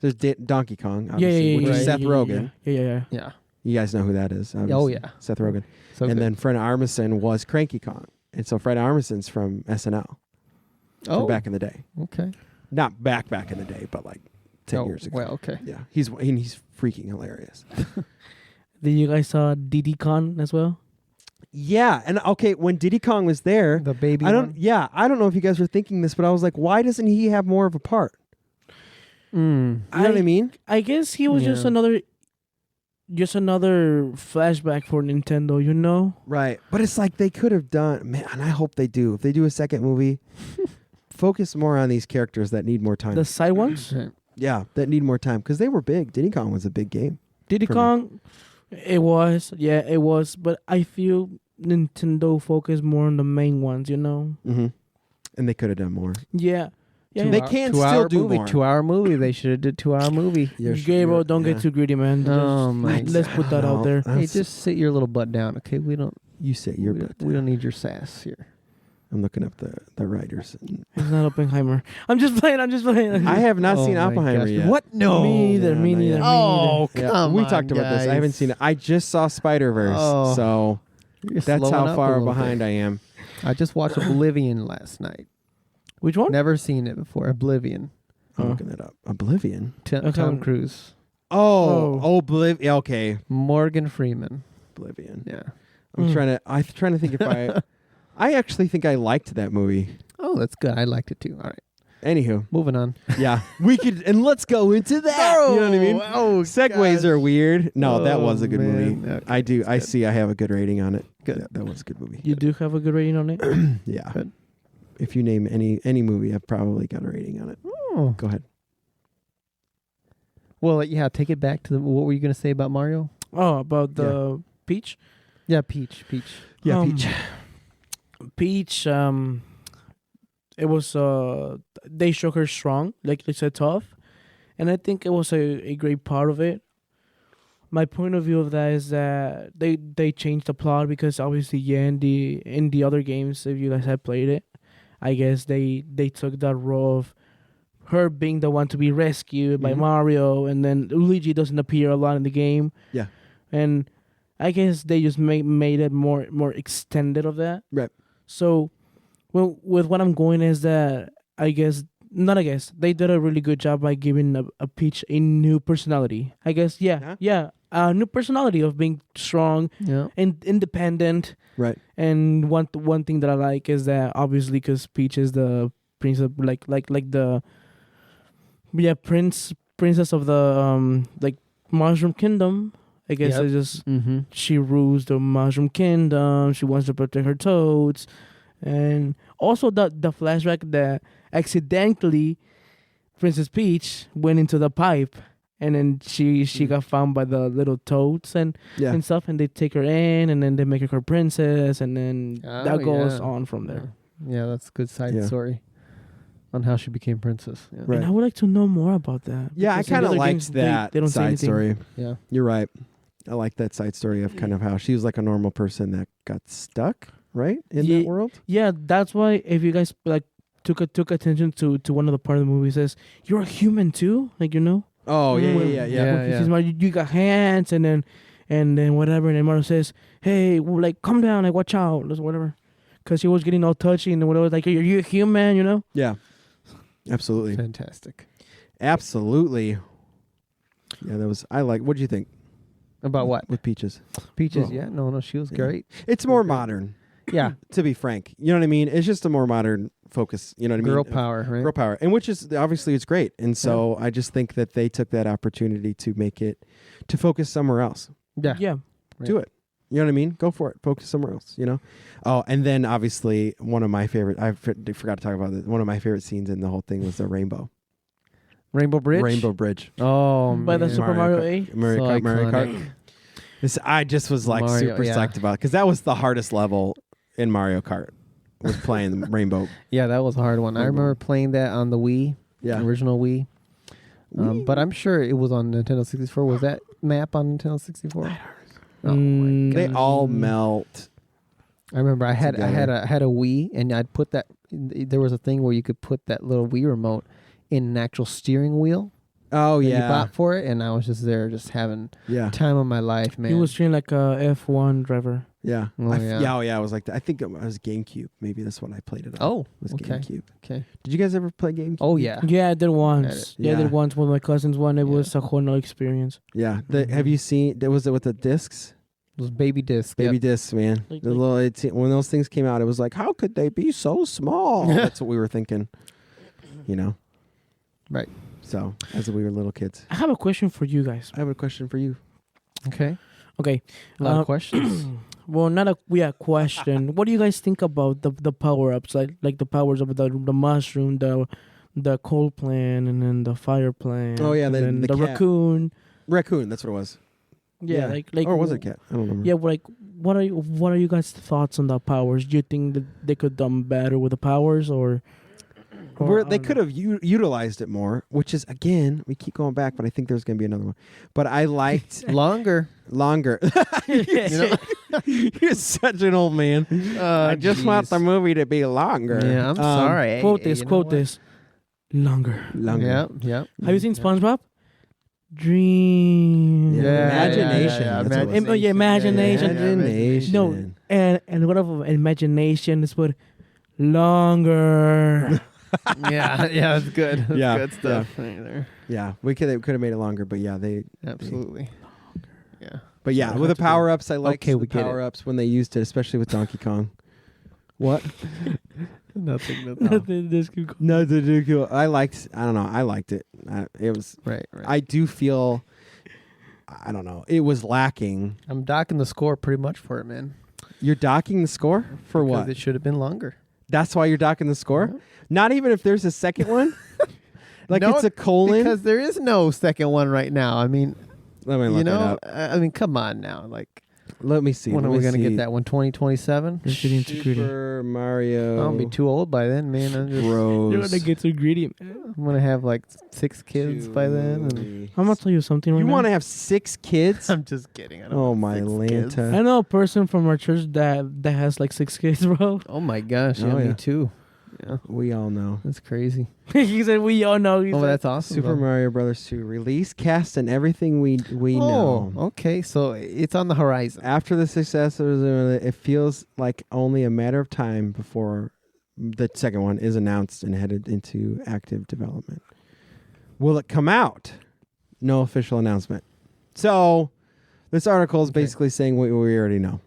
There's Donkey Kong, obviously, which is Seth Rogen. Yeah. You guys know who that is, obviously. Oh, yeah. Seth Rogen. So And good. then Fred Armisen was Cranky Kong. And so Fred Armisen's from SNL from back in the day. Okay. Not back in the day, but like 10 years ago. Well, okay. Yeah, he's freaking hilarious. Did you guys saw Diddy Kong as well? Yeah, and okay, when Diddy Kong was there, The baby I don't one? know if you guys were thinking this, but I was like, why doesn't he have more of a part? You know what I mean? I guess he was just Yeah. another flashback for Nintendo, Right. But it's like they could have done, man, and I hope they do. If they do a second movie, focus more on these characters that need more time. The side ones. Right. Yeah, that need more time because they were big. Diddy Kong was a big game. Diddy For me. Kong, it was, but I feel Nintendo focused more on the main ones, Mm-hmm. And they could have done more. Yeah. Yeah. They yeah. can 2 still hour do movie, more. 2 hour movie. They should have did 2 hour movie. Gabriel, don't get too greedy, man. Oh, Just- my Let's put that out there. Hey, just sit your little butt down, okay? We don't. You say your butt. We don't need your sass here. I'm looking up the writers. It's not Oppenheimer. I'm just playing. I have not Oh seen my Oppenheimer gosh. yet. What? No. Me neither. Yeah, Me not neither. yet. Me Oh, neither. Yeah, come we on, talked about this. I haven't guys. seen it. I just saw Spider-Verse, Oh. so You're that's slowing how up a far little behind bit. I am. I just watched Oblivion last night. Which one? Never seen it before. Oblivion. I'm Oh. looking that up. Oblivion. Okay. Tom Cruise. Oh, Oblivion. Okay, Morgan Freeman. Oblivion. Yeah. I'm trying to think if I actually think I liked that movie. Oh, that's good. I liked it too. All right. Anywho, Moving on. yeah, we could, and let's go into that. You know what I mean? Oh, Segues gosh. are weird. No, that was a good man. movie. Okay, I do. that's I good. see. I have a good rating on it. Good. Yeah, that was a good movie. You do have a good rating on it. Yeah. Good. If you name any movie, I've probably got a rating on it. Oh. Go ahead. Well, yeah, take it back to what were you going to say about Mario? Oh, about the Peach. Yeah, Peach. Yeah, Um, Peach. Peach. It was they shook her strong, like they said, tough, and I think it was a great part of it. My point of view of that is that they changed the plot because obviously, in the other games, if you guys have played it, I guess they took that role of her being the one to be rescued by Mhm. Mario, and then Luigi doesn't appear a lot in the game. Yeah. And I guess they just made it more extended of that. Right. So, well, with what I'm going is that they did a really good job by giving a Peach a new personality. I guess, yeah, a new personality of being strong Yeah. and independent. Right. And one thing that I like is that obviously because Peach is the princess, like the princess of the Mushroom Kingdom. I guess Yep. it's just Mm-hmm. she rules the Mushroom Kingdom. She wants to protect her toads, and also the flashback that accidentally Princess Peach went into the pipe, and then she got found by the little toads and stuff, and they take her in, and then they make her princess, and then that goes on from there. Yeah, that's a good side Yeah. story. on how she became princess. Yeah. Right. And I would like to know more about that. Yeah, I because in kind of other liked games, that they don't say side anything. story. Yeah. You're right. I like that side story of kind of how she was like a normal person that got stuck, right, in that world. Yeah, that's why if you guys like took attention to one of the part of the movie, it says you're a human too, like Oh yeah, when- yeah, yeah, Yeah. when he says, "Mario, you got hands," and then whatever, and then Mario says, "Hey, like calm down, like watch out," or whatever, because he was getting all touchy and whatever, like you're a human, Yeah. Absolutely, Fantastic. absolutely. Yeah, that was. I like. What do you think About what? with Peaches? Peaches? Oh. Yeah. No, she was Yeah. great. It's more modern, Yeah. to be frank. You know what I mean? It's just a more modern focus. You know what I mean? Girl power, right? Girl power, and which is obviously it's great. And so I just think that they took that opportunity to make it to focus somewhere else. Yeah. Yeah. Right. Do it. You know what I mean? Go for it. Focus somewhere else. Oh, and then obviously one of my favorite. Forgot to talk about this. One of my favorite scenes in the whole thing was the rainbow. Rainbow Bridge. Rainbow Bridge. Oh, By the man. Super Mario 8. Mario So Kart. Mario iconic. Kart. This, I just was like Mario, super yeah. psyched about because that was the hardest level in Mario Kart. Was playing the Rainbow. Yeah, that was a hard one. I Rainbow. remember playing that on the Wii, Yeah. original Wii. But I'm sure it was on Nintendo 64. Was that map on Nintendo 64? Oh my They gosh. all melt. I remember I had together. a Wii, and I'd put that. There was a thing where you could put that little Wii remote in an actual steering wheel. Oh that yeah. you bought for it, and I was just there, just having Yeah. time of my life, man. He was treating like a F1 driver. Yeah. Oh, yeah. Yeah. Oh yeah. I was like that. I think it was GameCube. Maybe that's what I played it on. Oh, It was okay. GameCube. Okay. Did you guys ever play GameCube? Oh yeah. Yeah, I did once. Yeah. I did once with my cousins. One, it Yeah. was a whole nother experience. Yeah. Mhm. Have you seen? Was it with the discs? Those baby discs. Baby Yep. discs, man. Like- The little when those things came out, it was like, how could they be so small? That's what we were thinking. Right. So as we were little kids, I have a question for you guys. I have a question for you. Okay. Okay. A lot Uh, of questions. Well, not a question. What do you guys think about the power ups, like the powers of the mushroom, the coal plant, and then the fire plant? Oh, yeah, and the then the cat. raccoon. Raccoon. That's what it was. Yeah, like or was it a cat? I don't remember. Yeah, like what are you guys' thoughts on the powers? Do you think that they could done better with the powers, or They could have utilized it more, which is, again, we keep going back, but I think there's going to be another one. But I liked Longer. longer. You're such an old man. I just want the movie to be longer. Yeah, I'm sorry. quote Hey, this, you know quote what? this, longer. Longer. Yeah, yeah. Have you seen SpongeBob? Dream. Yeah, imagination. Yeah, That's what it was. Imagination. Imagination. No, and what of imagination is what longer. yeah, yeah, that's good. That's Yeah, good stuff right there. Yeah, we could have made it longer, but yeah, they. Absolutely. Yeah. But yeah, Sorry, with the that's good. power ups, I like Okay, we the get it. power ups when they used it, especially with Donkey Kong. What? Nothing. Nothing. This could go. No, I liked. I don't know. I liked it. It was. Right. I do feel. I don't know. It was lacking. I'm docking the score pretty much for it, man. You're docking the score for Because what? It should have been longer. That's why you're docking the score. Not even if there's a second one. Like No, it's a colon. Because there is no second one right now. I mean, Let me look you know, it up. I mean, come on now. Like, Let me see. when Let are we me going to see. get that one? 2027? Just getting too greedy. Super Mario. I'll be too old by then, man. Bros. You're gonna get too greedy. I'm going to have like 6 kids by then. And I'm gonna tell you something right You now. want to have 6 kids? I'm just kidding. I don't Oh want my 6 kids. Lanta. I know a person from our church that has like 6 kids, bro. Oh my gosh. Oh, Yeah, yeah. me too. Yeah. We all know. That's crazy. He said we all know. Oh, that's awesome. Super though. Mario Brothers 2 release, cast, and everything we know. Okay. So it's on the horizon. After the success of it feels like only a matter of time before the second one is announced and headed into active development. Will it come out? No official announcement. So this article is basically saying what we already know.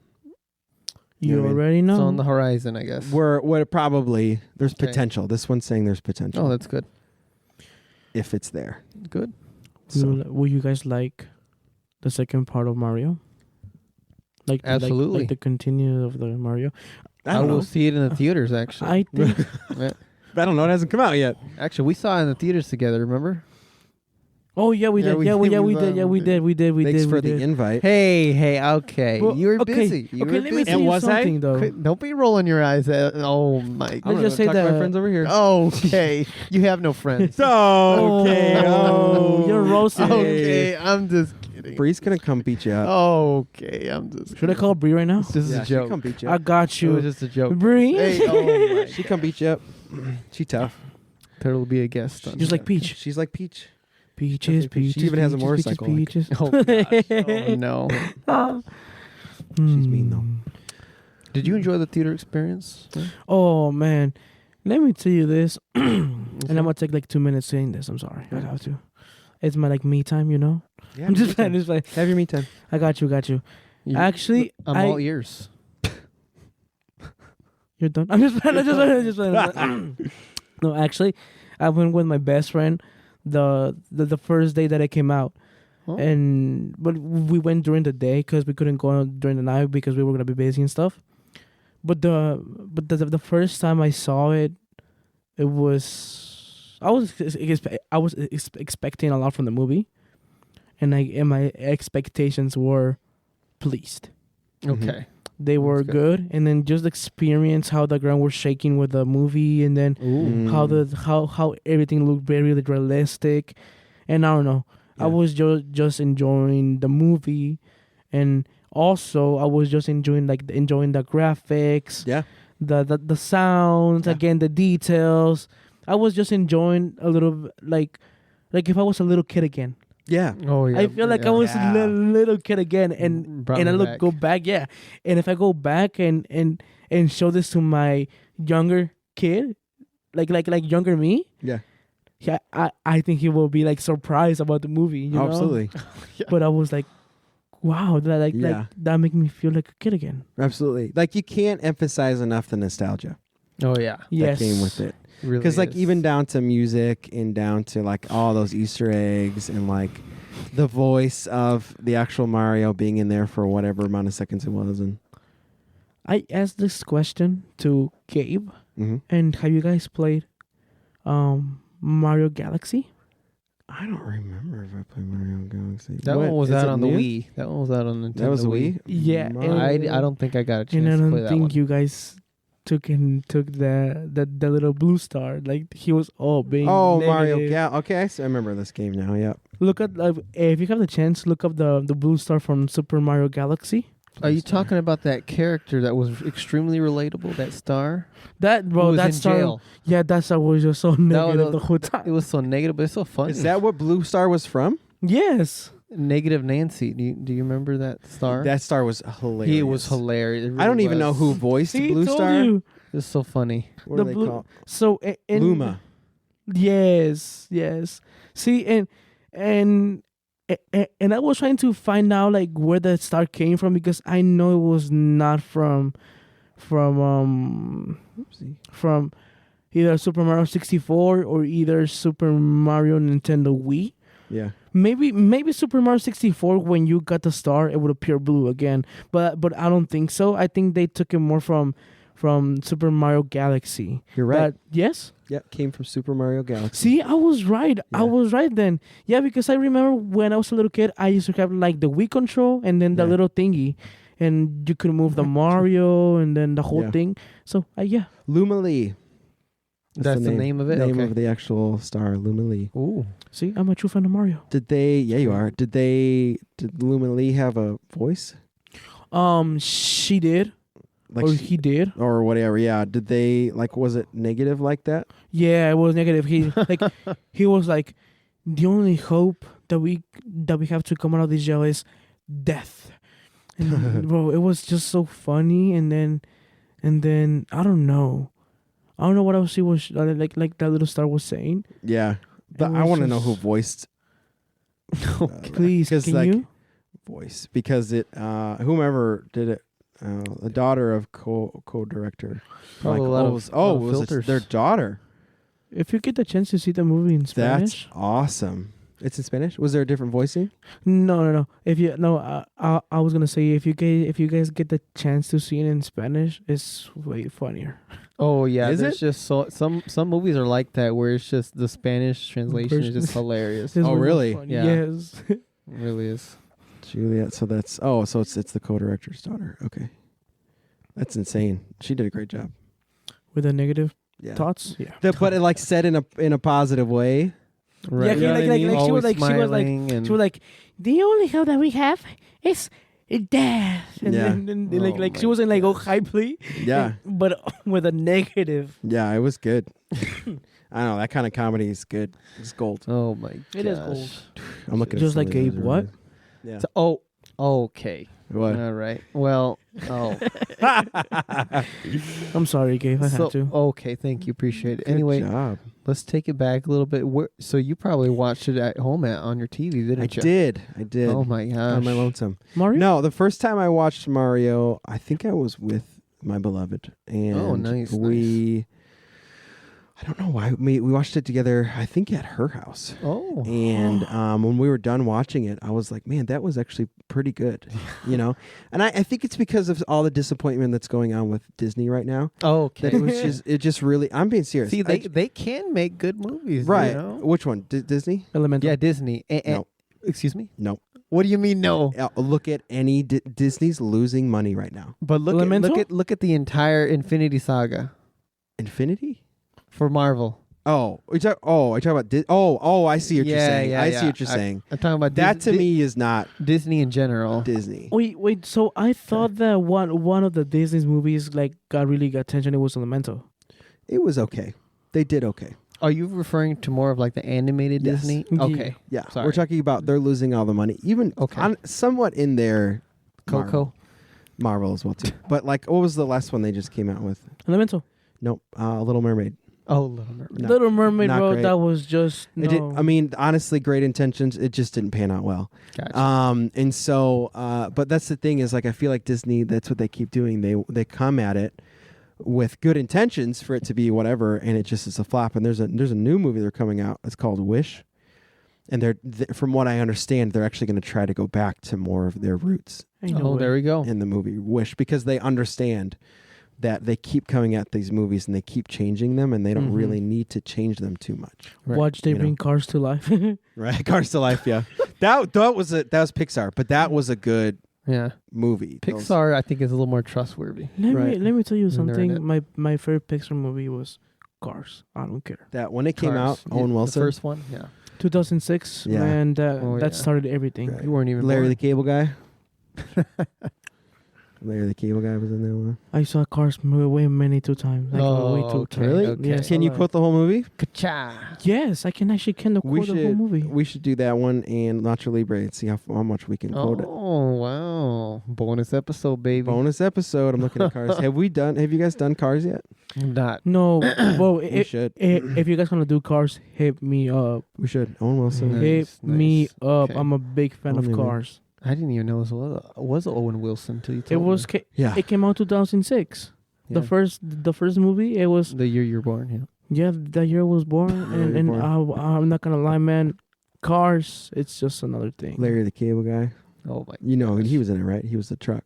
You You know what I mean? already know. It's on the horizon, I guess. We're probably there's Okay. potential. This one's saying there's potential. Oh, that's good. if it's there. Good. Will you guys like the second part of Mario? Like Absolutely. like the continue of the Mario. I will see it in the theaters, actually. I think I don't know. It hasn't come out yet. Actually, we saw it in the theaters together, remember? Oh yeah, we did. We did. Thanks for the invite. Hey, okay. Well, you were okay, busy. You okay, were let me busy. tell you was I? something though. Don't be rolling your eyes. Oh my. Let's just say talk to that- my friends over here. Okay, you have no friends. Okay. Oh, you're roasting. Okay, I'm just kidding. Bree's gonna come beat you up. Okay, I'm just. Should I call Bree right now? This is yeah, a she joke. come beat you I up. got It you, was just a joke. Bree. Hey, oh my. She come beat you up. She tough. Turtle will be a guest. on Just like that. Peach. She's like Peach. Peaches, Definitely Peach. peaches. She even has a peaches, motorcycle, like- Peaches, Oh gosh. Oh no. She's mean though. Did you enjoy the theater experience? Oh man, let me tell you this, and I'm gonna take like 2 minutes saying this. I'm sorry, I have to. It's my like me time, you know. Yeah, I'm just me playing. time. Just like Have your me time. I got you. You- Actually, I'm all ears. You're done. I'm just playing. No, actually, I went with my best friend the first day that it came out. Oh. But we went during the day because we couldn't go during the night because we were gonna be busy and stuff. But the first time I saw it, I was expecting a lot from the movie, and my expectations were pleased. Okay. They were That's good, and then just experience how the ground was shaking with the movie, and then Ooh. how everything looked very realistic, and I don't know. Yeah. I was just enjoying the movie, and also I was just enjoying the graphics, Yeah. the sounds, Yeah. again the details. I was just enjoying a little like if I was a little kid again. Yeah. Oh yeah. I feel like I was Yeah. a little kid again, and Brought and I me look back. go back, yeah. And if I go back and show this to my younger kid, like younger me, Yeah. yeah, I think he will be like surprised about the movie. You know? Absolutely. But I was like, wow, that Yeah. that make me feel like a kid again. Absolutely. Like you can't emphasize enough the nostalgia Oh yeah. Yes, that came with it. Really Because like is. even down to music and down to like all those Easter eggs and like the voice of the actual Mario being in there for whatever amount of seconds it was. And I asked this question to Gabe, Mhm. and have you guys played Mario Galaxy? I don't remember if I played Mario Galaxy. that What, one was is out it on the new? Wii. That one was out on the Nintendo That was a Wii. Yeah, Mario- I don't think I got a And chance I to play don't that think one. you guys took the little blue star. Like he was all being. Oh, Mario negative. Gal. Okay, I remember this game now. Yep. Look at if you have the chance, look up the blue star from Super Mario Galaxy. Are you talking about that character that was extremely relatable? That star. That Who bro, was that in star. jail. Yeah, that star was just so negative the whole It time. was so negative, but it's so funny. Is that what Blue Star was from? Yes. Negative Nancy? Do you remember that star? That star was hilarious. He was hilarious. It I don't really even know was. who voiced See, Blue told Star. you. It was so funny. What The do they blue- call? So Luma. Yes. See, and I was trying to find out like where that star came from because I know it was not from either Super Mario 64 or either Super Mario Nintendo Wii. Yeah. Maybe Super Mario 64 when you got the star it would appear blue again, but I don't think so. I think they took it more from Super Mario Galaxy. You're right. Yes. Yep. Came from Super Mario Galaxy. See, I was right. Yeah. I was right then. Yeah, because I remember when I was a little kid, I used to have like the Wii control and then the Yeah. little thingy, and you could move the Mario and then the whole Yeah. thing. So yeah, Luma Lee. That's the name of it? Name Okay. of the actual star, Luma Lee. Ooh. see, I'm a true fan of Mario. Did they? Yeah, you are. Did Luma Lee have a voice? She did, Like or she- he did. or whatever. Yeah. Did they like? Was it negative like that? Yeah, it was negative. He like he was like the only hope that we have to come out of this jail is death. And, bro, it was just so funny. And then I don't know what else he was like that little star was saying. Yeah. But It I was want to know who just- voiced. Please, because can like you? voice because it whomever did it. The daughter of co-director. Probably Like, a lot oh, of- it was, lot of it was filters. their daughter. If you get the chance to see the movie in Spanish, That's awesome. It's in Spanish. Was there a different voicing? no. If you I was gonna say if you guys get the chance to see it in Spanish, it's way funnier. Oh yeah, Is there's it? just some movies are like that where it's just the Spanish translation is just hilarious. This Oh, was really? funny. Yeah. Yes. It really is. Juliet. So that's so it's the co-director's daughter. Okay, that's insane. She did a great job. With the negative Yeah. thoughts. Yeah. But it like said in a positive way. Right. Yeah, You know what I mean? like she was Always like smiling and she was like the only help that we have is death. And Yeah. then Oh like she my wasn't like high plea. Yeah. But with a negative. Yeah, it was good. I don't know, that kind of comedy is good. It's gold. oh my gosh. It is gold. I'm looking Just at like some of these Gabe, what? reviews. Yeah. So, okay. What? All right. Well, I'm sorry, Gabe. I have to. Okay, thank you. Appreciate it. Good Anyway, job. let's take it back a little bit. So you probably watched it at home on your TV, didn't I you? did. Oh my gosh. On my lonesome. Mario? No, the first time I watched Mario, I think I was with my beloved, and Oh, nice, I don't know why we watched it together. I think at her house. Oh. And when we were done watching it, I was like, man, that was actually pretty good, you know? And I think it's because of all the disappointment that's going on with Disney right now. Okay. That it just really, I'm being serious. See, they can make good movies, right. You know? Which one? Disney? Elemental. Yeah, Disney. No. Excuse me? No. What do you mean no? Look at any, Disney's losing money right now. But Elemental? look at the entire Infinity Saga Infinity? for Marvel. Oh, are you talking about I see what you're saying. Yeah, I yeah. see what you're saying. I'm talking about That to me is not Disney in general. Disney. Wait. So I thought that one of the Disney's movies like got attention. It was Elemental. It was okay. They did okay. Are you referring to more of like the animated Yes. Disney? Yeah. Okay. Yeah, Sorry. we're talking about they're losing all the money, even Okay. somewhat in their Coco. Marvel as well too. But like, what was the last one they just came out with? Elemental. Nope, Little Mermaid. Oh, Little Mermaid. No, Little Mermaid, not bro. great. That was just no. It did. I mean, honestly, great intentions. It just didn't pan out well. Gotcha. And so, but that's the thing is like I feel like Disney. That's what they keep doing. They come at it with good intentions for it to be whatever, and it just is a flop. And there's a new movie they're coming out. It's called Wish, and from what I understand, they're actually going to try to go back to more of their roots Ain't no way. there we go. in the movie Wish because they understand that they keep coming at these movies and they keep changing them, and they don't Mhm. really need to change them too much. Right. Watch they You know. bring cars to life. Right, Cars to Life. Yeah, that was Pixar, but that was a good Yeah. movie. Pixar, I think, is a little more trustworthy. Right. Let me tell you When they're in something. My favorite Pixar movie was Cars. I don't care. That when it came Cars. out, Owen Yeah, Wilson, The first one? Yeah. 2006, Yeah. and Oh, yeah. that started everything. Right. You weren't even Larry born. the Cable Guy. Larry the Cable Guy was in that one. I saw Cars way many two times. Like, Oh, way too okay, times. Really? okay. Yes, Can you alright. quote the whole movie? Ka-cha. Yes, I can actually quote the whole movie. We should do that one and Nacho Libre and see how much we can quote it. Oh, wow. Bonus episode, baby. Bonus episode. I'm looking at Cars. Have you guys done Cars yet? Not. No, well, We should. if you guys want to do Cars, hit me up. We should. Owen Wilson. Nice, Hit me nice. up. Okay. I'm a big fan of Only way. Cars. I didn't even know it was Owen Wilson until you told It me. was Yeah. it came out 2006. Yeah. The first movie. It was The year you were born, yeah. yeah, that year I was born, and you were I'm not gonna lie, man. Cars, it's just another thing. Larry the Cable Guy. Oh, my You know, gosh. he was in it, right? He was the truck.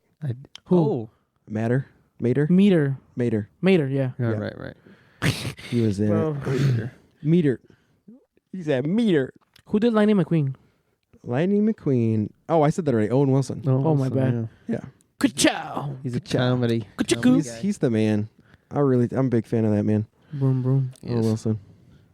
Who? Oh. Mater. Meter, yeah. Yeah, Yeah. right. He was in Bro. it. Meter. He said Meter. Who did Lightning McQueen? Lightning McQueen. Oh, I said that already. Owen Wilson. Oh, my so, bad. yeah. Yeah. Ka-chow! He's a Ka-chow. comedy. Ka-choo. He's the man. I'm a big fan of that man. Boom, boom. Owen Yes. Wilson.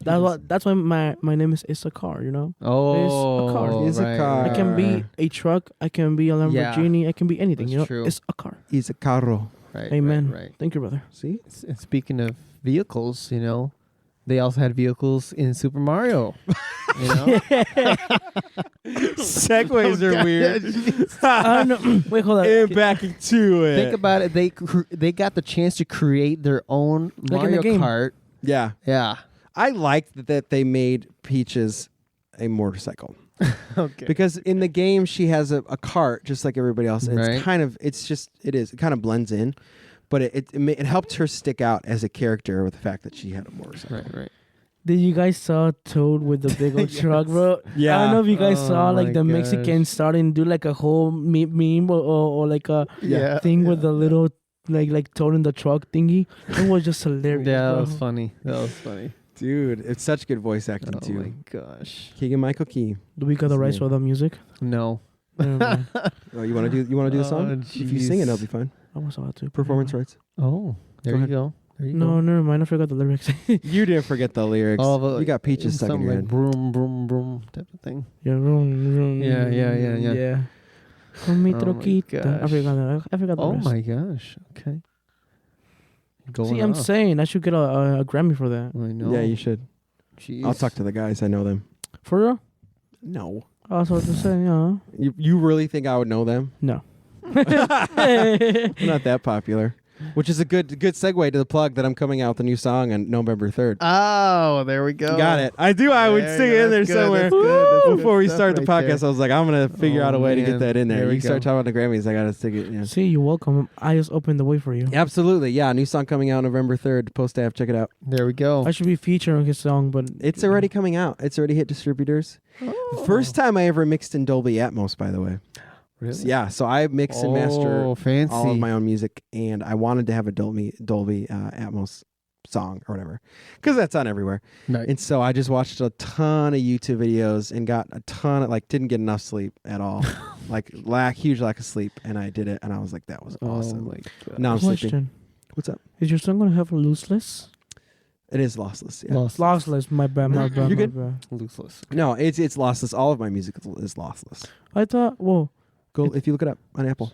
That's why my name is Isacar, you know? Oh, It's a car. It's a right, car. I can be a truck, I can be a Lamborghini, I can be anything, That's you know? true. It's a car. He's a carro. Right, Amen. Right. Thank you, brother. See? And speaking of vehicles, you know, they also had vehicles in Super Mario. You know? Segues are weird. I don't know. Wait, hold on. And back into it. Think about it. They got the chance to create their own Like in the Mario game. Kart. Yeah. Yeah. I liked that they made Peaches a motorcycle. Okay. Because in the game, she has a cart just like everybody else. And Right. It kind of blends in. But it helped her stick out as a character with the fact that she had a motorcycle. Right. Did you guys saw Toad with the big old Yes. truck, bro? Yeah. I don't know if you guys Oh saw like my the Mexicans gosh. starting to do like a whole meme or like a Yeah. thing with the little like towing the truck thingy. It was just hilarious. Yeah, that bro. was funny. That was funny. Dude, it's such good voice acting Oh too. my gosh. Keegan Michael Key. Do we got the His rights name. for the music? No. Never mind. Oh, you want to do the song? If you sing it, it'll be fine. I was about to. Performance rights. Oh, there Go you ahead. go. There you No, go. never mind. I forgot the lyrics. You didn't forget the lyrics. Oh, you got peaches stuck in something your like head. broom, broom, broom type of thing. Yeah, Yeah. Yeah. Con mi Oh my troquita. I gosh. forgot that. I forgot the Oh rest. my gosh. Okay. Going See, I'm off. saying I should get a Grammy for that. I know. Yeah, you should. Jeez. I'll talk to the guys. I know them. For real? No. I was about to say, yeah. You really think I would know them? No. I'm not that popular. Which is a good segue to the plug that I'm coming out with a new song on November 3rd. Oh, there we go. Got it. I knew I would There sing you it go. in there That's good. somewhere. That's good. That's good Before we stuff start the right podcast, there. I was like, I'm going to figure out a way to man. get that in there. There we You start go. talking about the Grammys, I got to stick it. Yeah. See, you're welcome. I just opened the way for you. Absolutely. Yeah, new song coming out November 3rd. Post-App, check it out. There we go. I should be featured on his song, but It's already coming out. It's already hit distributors. Oh. First time I ever mixed in Dolby Atmos, by the way. Really? Yeah, so I mix and master Oh, fancy. all of my own music, and I wanted to have a Dolby Atmos song or whatever, because that's on everywhere. Right. And so I just watched a ton of YouTube videos and got a ton of didn't get enough sleep at all, huge lack of sleep, and I did it, and I was like, that was awesome. Oh my God. Now I'm sleeping. question. What's up? Is your song going to have a lossless? It is lossless. Yeah. Lossless, my bad, my bad, You my good? bad. Looseless. No, it's lossless. All of my music is lossless. I thought, whoa, Go if you look it up on Apple.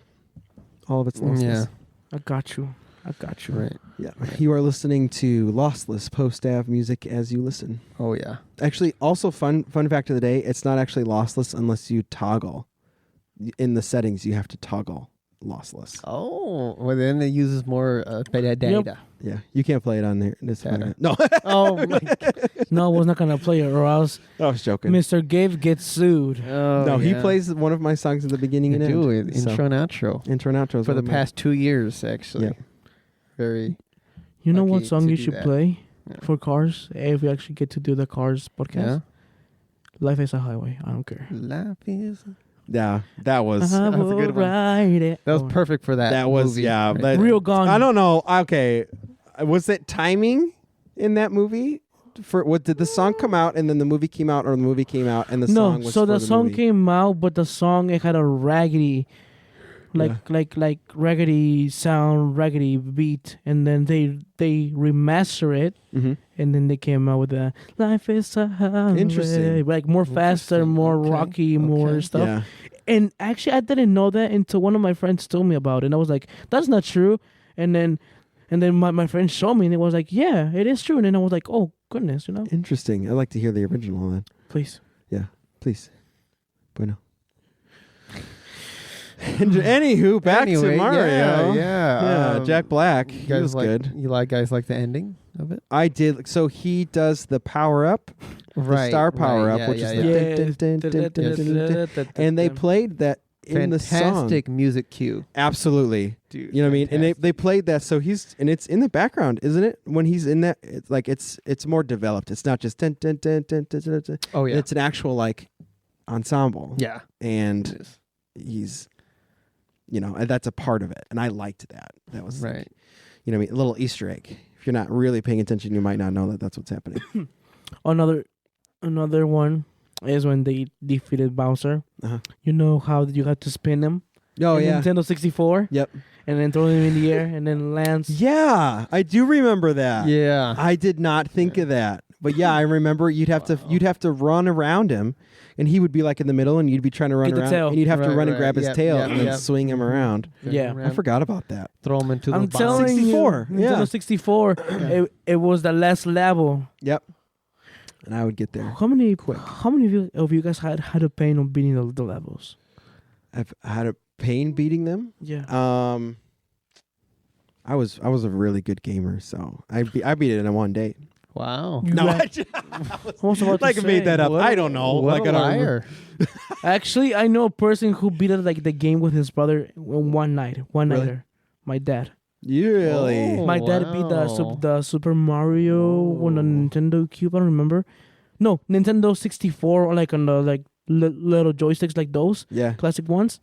All of it's lossless. Yeah. I got you. Right. Yeah. You are listening to lossless post-av music as you listen. Oh yeah. Actually, also fun fact of the day, it's not actually lossless unless you toggle. In the settings, you have to toggle lossless. Oh, well then it uses more data. Yeah. You can't play it on there. This Better. No. Oh my God. No, I was not going to play it, or else I was joking. Mr. Gabe gets sued. Oh, No, he yeah. plays one of my songs at the beginning You and do end. it. Intro and outro. Intro and outro. is For one the of my- past 2 years, actually. Yeah. Very. You know Lucky what song to you do should that. play Yeah. for Cars? If we actually get to do the Cars podcast. Yeah. Life is a highway. I don't care. Life is. Yeah, that was I That's a will good one. ride it. That was Oh. perfect for that. That was movie yeah. right That, there. Real Gone. I don't know. Okay, was it timing in that movie? For what did the song come out and then the movie came out, or the movie came out and the song No, was so for the song movie? came out, but the song it had a raggedy, like raggedy sound, raggedy beat, and then they remaster it, Mhm. and then they came out with the "Life is a Highway," Interesting. like more faster, Interesting. more Okay. rocky, more Okay. stuff. Yeah. And actually, I didn't know that until one of my friends told me about it, and I was like, "That's not true." And then my friend showed me, and it was like, "Yeah, it is true." And then I was like, "Oh goodness, you know." Interesting. I'd like to hear the original then. Please. Please. Bueno. Anywho, back Anyway, to Mario. Yeah. Yeah, Jack Black. You He guys was like, good. You guys like the ending of it? I did. So he does the power up, the star power up, which is the dun, dun, dun, dun, dun, dun, and they played that in the song. Fantastic music cue. Absolutely. Dude, You know what I mean? And fantastic. they played that, so and it's in the background, isn't it? When he's in that, it's more developed. It's not just dun, dun, dun, dun, dun, dun, dun. Oh yeah. It's an actual ensemble. Yeah. And It is. he's, and that's a part of it. And I liked that. That was Right. you know what I mean? A little Easter egg. If you're not really paying attention, you might not know that that's what's happening. Another one is when they defeated Bowser. Uh-huh. You know how you had to spin him? Oh in yeah. Nintendo 64? Yep. And then throw him in the air and then lands. Yeah, I do remember that. Yeah. I did not think of that. But yeah, I remember you'd have to run around him, and he would be like in the middle, and you'd be trying to run Get the around, tail. and you'd have to Right, run and right. grab his Yep, tail yep, and then yep. swing him around. Yeah. I forgot about that. Throw him into I'm the telling box. 64, you, yeah. Nintendo 64, it was the last level. Yep. And I would get there. How many of you guys had a pain on beating the levels? I've had a pain beating them. Yeah. I was a really good gamer, so I beat it in one day. Wow. You No, ran- I was about to I made say, that up. What I don't know. What Like a I don't remember. liar. Actually, I know a person who beat it the game with his brother in one night. One Really? nighter. My dad. Really? Oh. My dad beat wow. the Super Mario on the Nintendo Cube. I don't remember. No, Nintendo 64 or on the little joysticks like those Yeah. classic ones.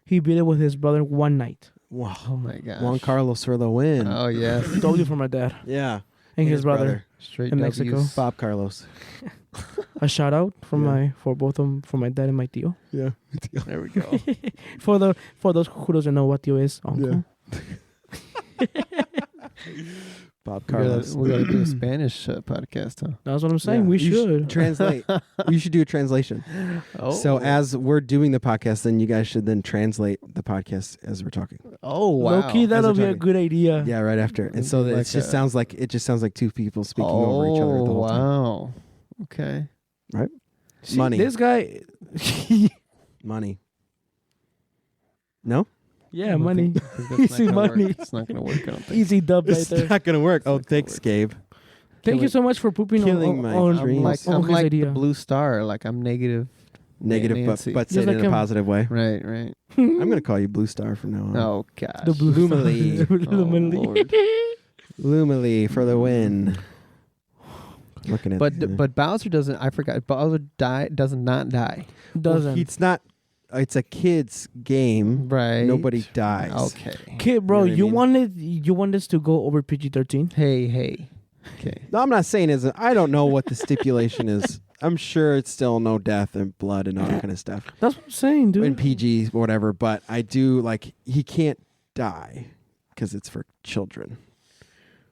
He beat it with his brother one night. Wow. Oh my gosh. Juan Carlos for the win. Oh yes. W for my dad Yeah. and his brother. Straight In W's. Mexico. Bob Carlos. A shout out for Yeah. both of them, for my dad and my tío. Yeah. There we go. For those who doesn't know what tío is, uncle. Bob Carlos. We gotta do a Spanish podcast, huh? That's what I'm saying. Yeah. We You should. translate. You should do a translation. Oh. So as we're doing the podcast, then you guys should then translate the podcast as we're talking. Oh wow. Low key, that'll As be we're a talking. good idea. Yeah, right after. And so that Like it just a- sounds like two people speaking over each other the whole time. wow. Okay. See, Money. This guy. Money. No? Yeah, I don't money. think- I think that's not Easy gonna work. money. It's not gonna work. I don't think. Easy dub right It's there. not gonna work. Oh, not gonna thanks, work. Gabe. Thank you so much for pooping killing on, my on, dreams. I'm like, on I'm his like idea. the blue star. Like I'm negative. Negative, Nancy. but Just said like in a him. positive way. Right. Right. I'm gonna call you Blue Star from now on. Oh gosh. The blue Lumily. Oh, Lumily. Lord. Lumily for the win. Looking at But Bowser doesn't. I forgot. Bowser does not die. Doesn't. Well, it's not. It's a kid's game. Right. Nobody dies. Okay. Kid, bro, You know what I mean? you want this to go over PG-13? Hey. Okay. No, I'm not saying I don't know what the stipulation is. I'm sure it's still no death and blood and all that kind of stuff. That's what I'm saying, dude. And PG, whatever. But I do like he can't die because it's for children.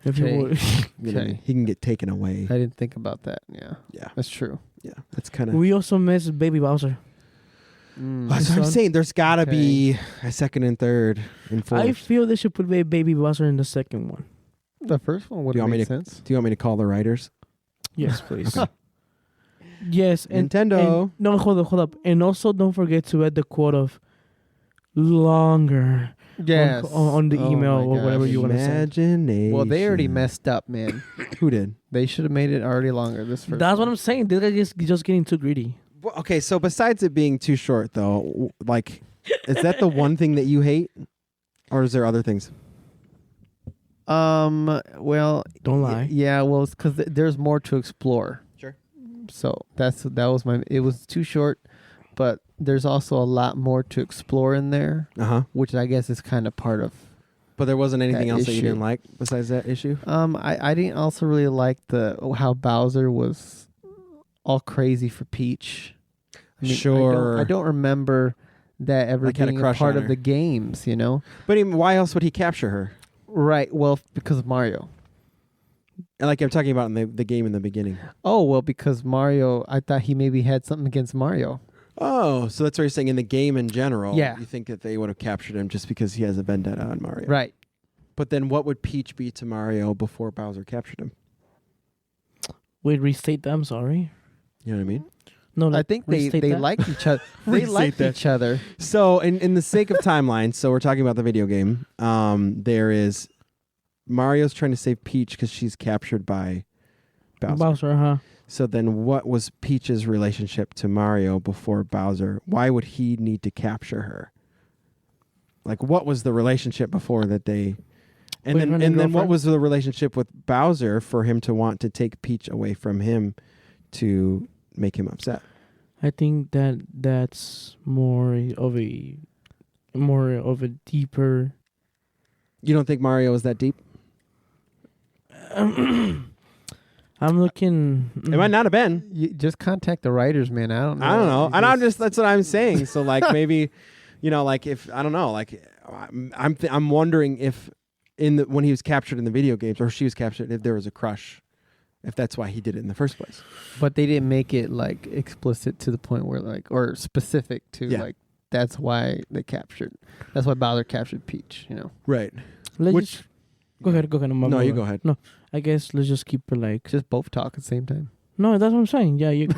If you Okay. would. You know what I Okay. mean? He can get taken away. I didn't think about that. Yeah. Yeah, That's true. yeah. That's kind of. We also miss Baby Bowser. That's what I'm Son. saying. There's got to Okay. be a second and third and fourth. I feel they should put Baby Bowser in the second one. The first one would Do you have want me made to- sense. Do you want me to call the writers? Yes, please. Okay. Yes. And, Nintendo. and- no, hold up. And also don't forget to add the quote of longer Yes. on the Oh email my or gosh. whatever you want to say. Imagination. Well, they already messed up, man. Who did? They should have made it already longer. This first. That's what one. I'm saying. This guy just getting too greedy. Well, okay, so besides it being too short, though, like, is that the one thing that you hate, or is there other things? Well, Don't lie. Yeah. Well, it's because there's more to explore. Sure. So that was my. It was too short, but there's also a lot more to explore in there, Uh huh. which I guess is kind of part of. But there wasn't anything That else that you issue. didn't like besides that issue. I didn't also really like how Bowser was all crazy for Peach. Sure. I don't remember that ever Like, had a being a crush part on of her. the games, you know? But even, why else would he capture her? Right. Well, because of Mario. And like I'm talking about in the game in the beginning. Oh, well, because Mario, I thought he maybe had something against Mario. Oh, so that's what you're saying in the game in general. Yeah. You think that they would have captured him just because he has a vendetta on Mario. Right. But then what would Peach be to Mario before Bowser captured him? Wait, restate that. I'm sorry. You know what I mean? No, I think they restate that. liked each other. They Restate liked that. each other. So in the sake of timeline, so we're talking about the video game. There is Mario's trying to save Peach because she's captured by Bowser. huh? So then what was Peach's relationship to Mario before Bowser? Why would he need to capture her? Like, what was the relationship before that they... And then Boyfriend and what girlfriend? was the relationship with Bowser for him to want to take Peach away from him to make him upset? I think that's more of a deeper. You don't think Mario is that deep? I'm looking. It might not have been. You just contact the writers, man. I don't know. I don't know. You And I'm just, that's what I'm saying. So like maybe, like if, I don't know, like I'm wondering if when he was captured in the video games or she was captured, if there was a crush, if that's why he did it in the first place. But they didn't make it like explicit to the point where like, or specific to like, that's why they captured. That's why Bowser captured Peach, Right. Go ahead. No, you go ahead. No, I guess let's just keep it like. Just both talk at the same time. No, that's what I'm saying. Yeah, you.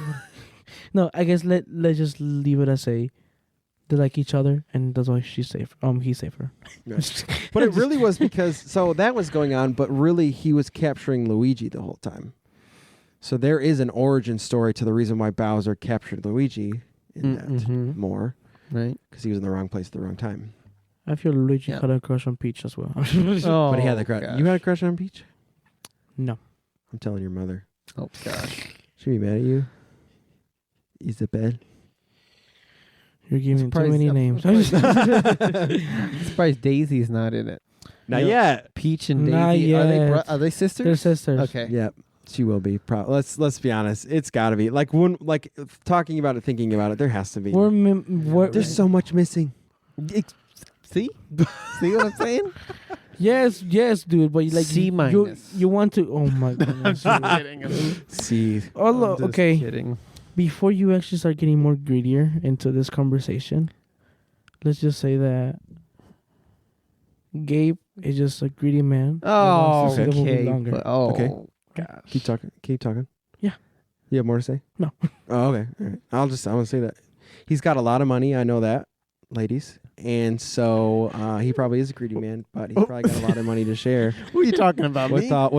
No, I guess let's just leave it as they like each other, and that's why she's safe. He's safer. But it really was because, so that was going on, but really he was capturing Luigi the whole time. So there is an origin story to the reason why Bowser captured Luigi in that more. Right. Because he was in the wrong place at the wrong time. I feel Luigi had a crush on Peach as well. Oh, But he had the crush. gosh. You had a crush on Peach? No. I'm telling your mother. Oh, gosh. She'd be mad at you. Isabel. You're giving too Surprised- many I'm names. I'm surprised Daisy's not in it. Not yet. Peach and Not Daisy. yet. Are they sisters? They're sisters. Okay. Yep. She will be. Let's be honest. It's got to be. Like talking about it, thinking about it, there has to be. There's so much missing. See? See what I'm saying? Yes, dude. But like C minus. you want to? Oh my goodness. See. Although, okay. Kidding. Before you actually start getting more greedier into this conversation, let's just say that Gabe is just a greedy man. Oh, that wants to see the movie okay. longer. Okay. Gosh. Keep talking. Yeah. You have more to say? No. Oh, okay. All right. I want to say that he's got a lot of money. I know that, ladies. And so he probably is a greedy man, but he's probably got a lot of money to share Who are you talking about? with me? all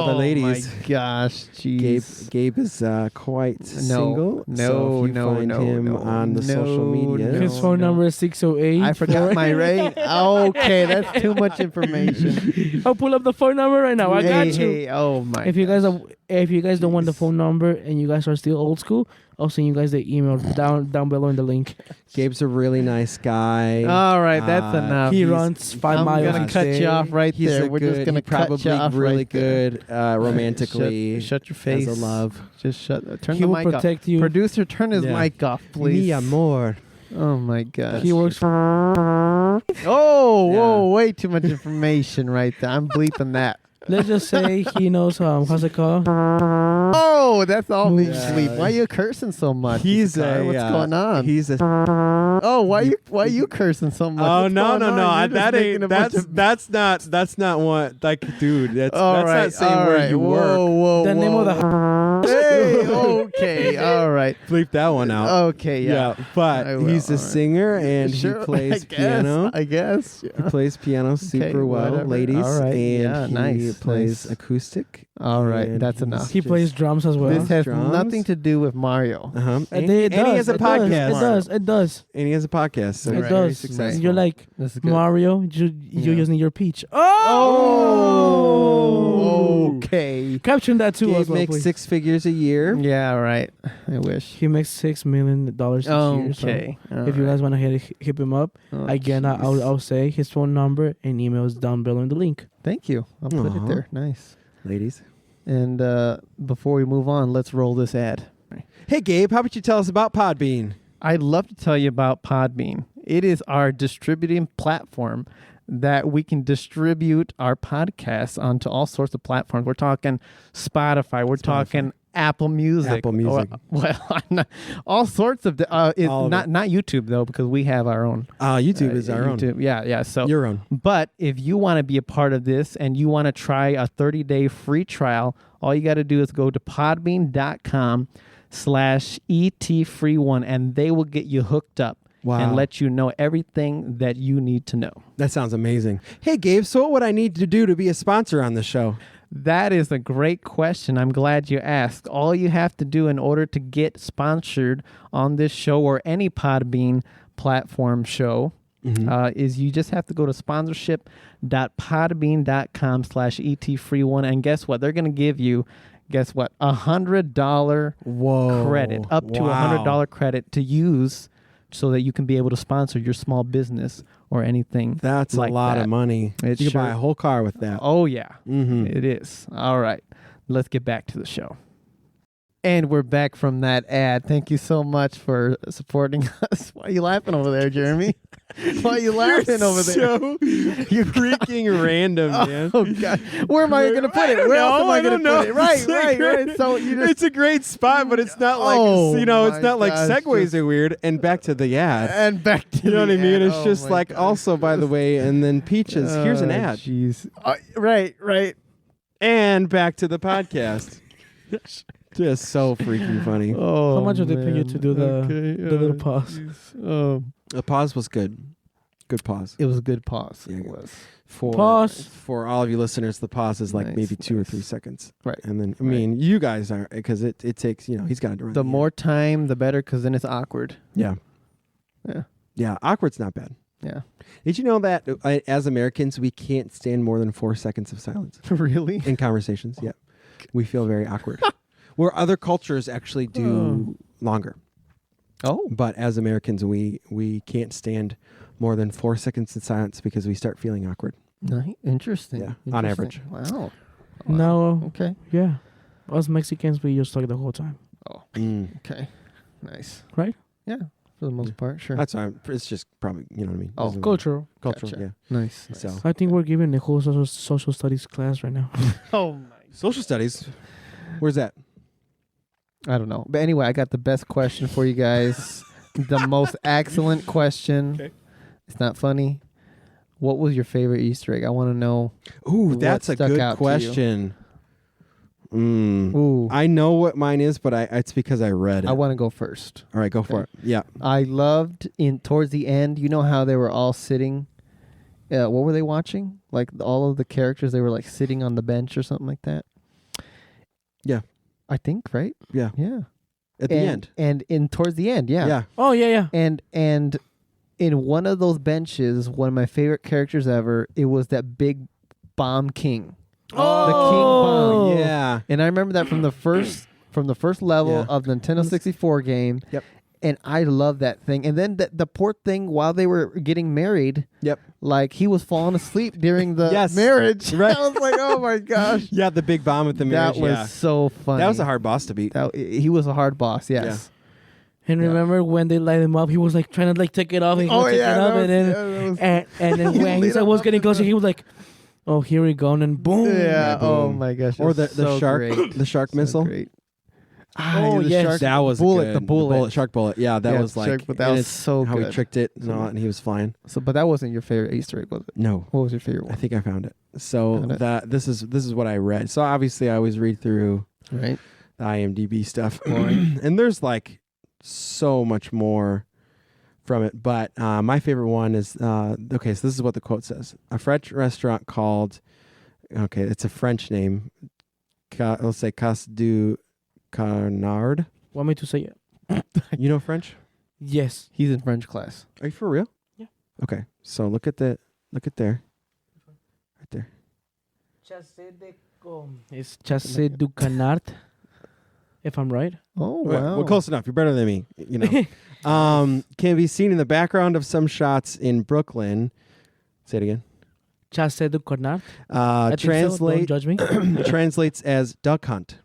the ladies. Oh my gosh, jeez. Gabe is quite single. So if you find him on the social media. His phone number is 608. I forgot my rate. Okay, that's too much information. I'll pull up the phone number right now. I got you. Hey, oh my. If you guys don't want the phone number and you guys are still old school, I'll send you guys the email down below in the link. Gabe's a really nice guy. All right, that's enough. He runs 5 miles. I'm gonna cut you off right He's there. We're just gonna cut probably you off really right there. good romantically. Shut your face. As a love. Just shut. Turn He the will mic protect off. you. Producer, turn his Yeah. mic off, please. Mi amor. Oh my gosh. He works for. Whoa, way too much information right there. I'm bleeping that. Let's just say he knows how's it called? Oh, that's all me Yeah. bleep. Why are you cursing so much? He's Isacar? What's going on? He's a. Oh, why you cursing so much? Oh What's no going no on? no! You're just That making ain't a bunch of- that's not what dude. That's All that's right, not saying all where right. you work. Whoa, The name of the. Hey, okay, all right, Bleep that one out. okay, yeah. but I will, he's a all right. singer and Sure, he plays I guess, piano. I guess. He plays piano super well, whatever. ladies. All right, And yeah, he nice, plays nice. acoustic. All right, And that's he's enough. He plays drums as well. This has drums. nothing to do with Mario. And It he has a does, podcast. It does. And he has a podcast. So It he's Right. very does. successful. You're like This is good. Mario. You Yeah. just need your peach. Oh, okay. Caption that too. Gabe as well, makes please. 6 figures a year. Yeah, right. I wish. He makes $6 million each year. So Okay. if you guys want to hit him up, again, I'll say his phone number and email is down below in the link. Thank you. I'll put it Aw. there. Nice. Ladies. And before we move on, let's roll this ad. Hey, Gabe, how about you tell us about Podbean? I'd love to tell you about Podbean. It is our distributing platform that we can distribute our podcasts onto all sorts of platforms. We're talking Spotify. We're talking Apple Music. Apple Music. All sorts of All of not YouTube though, because we have our own. YouTube is our own. YouTube. Yeah. So Your own. but if you want to be a part of this and you want to try a 30-day free trial, all you got to do is go to podbean.com/ETFree1 and they will get you hooked up and let you know everything that you need to know. That sounds amazing. Hey, Gabe, so what would I need to do to be a sponsor on the show? That is a great question. I'm glad you asked. All you have to do in order to get sponsored on this show or any Podbean platform show is you just have to go to sponsorship.podbean.com/ETFree1. And guess what? They're going to give you, $100 credit, up to $100 credit to use so that you can be able to sponsor your small business or anything. That's like a lot that. of money. It You can sure- buy a whole car with that. Oh, yeah. Mm-hmm. It is. All right. Let's get back to the show. And we're back from that ad. Thank you so much for supporting us. Why are you laughing over there, Jeremy? Why are you laughing over there? So you're freaking random, man. Oh, God. Where am I going to put it? Where else am I going to put it? Right. So you just... It's a great spot, but it's not like it's not like segues are weird. And back to the ad. And back to You know what I mean? ad. It's just my like God. also, by the way, and then Peaches. Here's an ad. Jeez. Right. And back to the podcast. Just so freaking funny. Oh, How much did they pay you to do the little pause? Oh, The pause was good. Good pause. it was a good pause. Yeah, It good. was. Pause. For all of you listeners, the pause is like Nice, maybe 2 or nice. 3 seconds. Right. And then, I mean, you guys are, because it takes, he's got to run. The ad. more time, the better, because then it's awkward. Yeah. Yeah. Yeah. Awkward's not bad. Yeah. Did you know that as Americans, we can't stand more than 4 seconds of silence Really? in conversations? Yeah. We feel very awkward. Where other cultures actually do longer. Oh, But as Americans, we can't stand more than 4 seconds in silence because we start feeling awkward. interesting. Yeah, on Interesting. average. Wow. No. Okay. Yeah. Us Mexicans, we just talk the whole time. Oh, Mm. okay. Nice. Right? Yeah, for the most part, sure. That's why it's just probably, you know what I mean? Oh, It's a- Cultural. Cultural, Gotcha. yeah. Nice. So- nice. I think we're giving the whole social studies class right now. Oh my. Social studies. Where's that? I don't know. But anyway, I got the best question for you guys. The most excellent question. Okay. It's not funny. What was your favorite Easter egg? I want to know. Ooh, What that's a stuck good out to you? question. Ooh. I know what mine is, but it's because I read it. I want to go first. All right, go for it. Yeah. I loved towards the end. You know how they were all sitting. What were they watching? Like all of the characters, they were like sitting on the bench or something like that. Yeah. I think right. Yeah. Yeah. At the end. And in towards the end, yeah. Yeah. Oh, yeah. And in one of those benches, one of my favorite characters ever, it was that big bomb king. Oh, The king bomb. Yeah. And I remember that from the first level Yeah. of the Nintendo 64 game. Yep. And I love that thing. And then the poor thing, while they were getting married, Yep. like he was falling asleep during the Yes. marriage. Right. I was like, oh my gosh. Yeah, the big bomb at the marriage. That was yeah. so funny. That was a hard boss to beat. He was a hard boss, yes. And Yeah. remember when they light him up, he was like trying to like take it off. And he was taking it off, and then when he was getting closer, he was like, "Oh, here we go!" And then boom. Yeah. Oh Boom. my gosh. it Or was the so shark great. the shark So missile. great. Oh, the yes. shark That was bullet. good. The bullet. Shark bullet. Yeah, that Yeah, was like shark- but that and was it's so how good. he tricked it and all, and he was flying. So, but that wasn't your favorite Easter egg, was it? No. What was your favorite I one? think I found it. So Found it? that this is what I read. So obviously I always read through Right. the IMDb stuff. Right. And there's like so much more from it. But my favorite one is okay, so this is what the quote says. A French restaurant called it's a French name. Let's say Cas du Canard. Want me to say it? You know French? Yes. He's in French class. Are you for real? Yeah. Okay. So look at there. Right there. It's Chassé du Canard, if I'm right. Oh Well, close enough. You're better than me. You know. Can be seen in the background of some shots in Brooklyn. Say it again. Chassé du Canard. I think so. Don't Translate judge me. translates as duck hunt.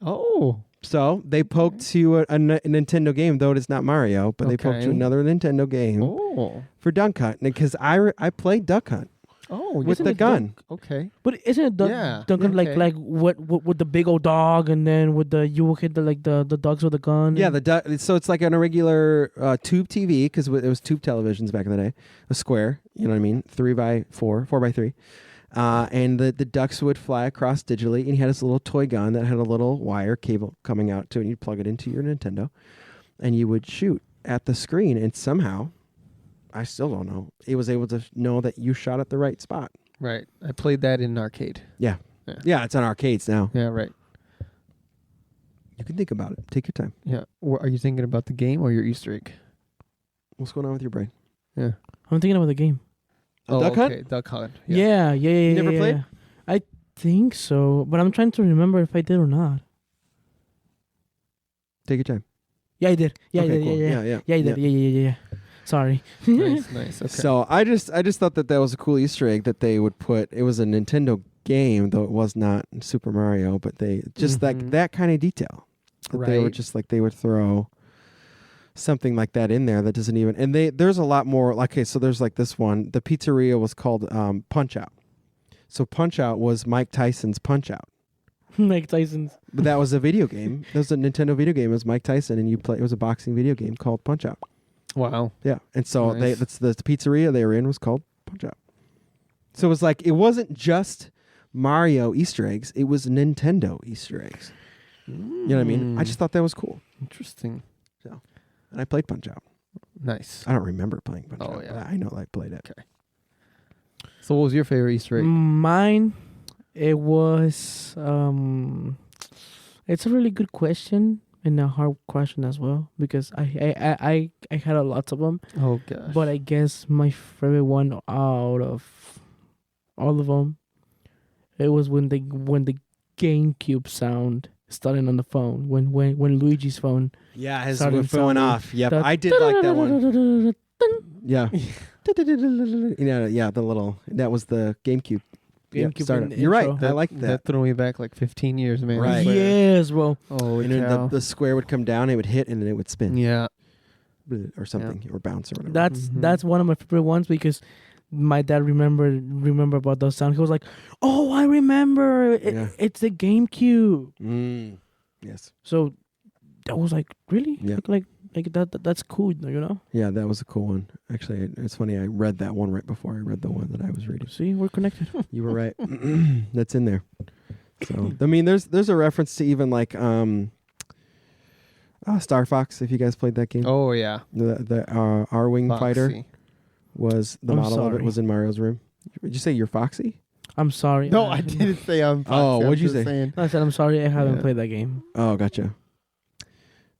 Oh. So they poked to a Nintendo game, though it is not Mario, but they poked to Okay. another Nintendo game Oh. for Duck Hunt because I played Duck Hunt Oh. with Isn't the it gun. Okay. But isn't it Yeah, Duncan okay. like what with the big old dog, and then with the you will hit the dogs with the gun? Yeah, so it's like an irregular tube TV because it was tube televisions back in the day, a square. You know what I mean? 3x4, 4x3. And the ducks would fly across digitally, and he had this little toy gun that had a little wire cable coming out to it, and you'd plug it into your Nintendo, and you would shoot at the screen, and somehow, I still don't know, it was able to know that you shot at the right spot. Right. I played that in an arcade. Yeah. Yeah. Yeah, it's on arcades now. Yeah. Right. You can think about it. Take your time. Yeah. Are you thinking about the game or your Easter egg? What's going on with your brain? Yeah. I'm thinking about the game. Duck Hunt? Okay. Duck Hunt. Yeah. You never played? Yeah. I think so, but I'm trying to remember if I did or not. Take your time. Yeah, I did. Yeah, Okay, I did. cool. Yeah. Yeah. Yeah, I did. Yeah. Sorry. Nice. Okay. So I just thought that was a cool Easter egg that they would put. It was a Nintendo game, though it was not Super Mario, but they just like that kind of detail. That They would Right. just like they would throw something like that in there that doesn't even. And there's a lot more. Like, okay, so there's like this one. The pizzeria was called Punch Out. So Punch Out was Mike Tyson's Punch Out. Mike Tyson's. But that was a video game. That was a Nintendo video game. It was Mike Tyson, and it was a boxing video game called Punch Out. Wow. Yeah, and so Nice. that's the pizzeria they were in was called Punch Out. So it was like it wasn't just Mario Easter eggs; it was Nintendo Easter eggs. You know what I mean? I just thought that was cool, Interesting. and I played Punch Out. Nice. I don't remember playing Punch Out, yeah. but I know I played it. Okay. So what was your favorite Easter egg? Mine, it was. It's a really good question and a hard question as well because I had a lot of them. Oh gosh. But I guess my favorite one out of all of them, it was when the GameCube sound starting on the phone when Luigi's phone. Yeah, his started phone went sounding- off. Yep, I did like that one. Yeah. Yeah, the little, that was the GameCube. Yep, GameCube started. in You're right. intro. I like that. That threw me back like 15 years, man. Right. Yes, bro. Oh, And then the square would come down, it would hit, and then it would spin. yeah. Or something, or bounce or whatever. That's one of my favorite ones because my dad remember about those sounds. He was like, "Oh, I remember. It's the GameCube." Yes. So that was like really Yeah. like that's cool, you know. Yeah, that was a cool one. Actually, it's funny. I read that one right before I read the one that I was reading. See, we're connected. You were right. That's in there. So I mean, there's a reference to even like Star Fox. If you guys played that game, Oh, yeah. the R-wing fighter Foxy. was the I'm model of it sorry. was in Mario's room. Did you say you're Foxy? I'm sorry. No, I didn't say I'm Foxy. Oh, what'd I'm you just say? saying. I said I'm sorry. I haven't Yeah. played that game. Oh, gotcha.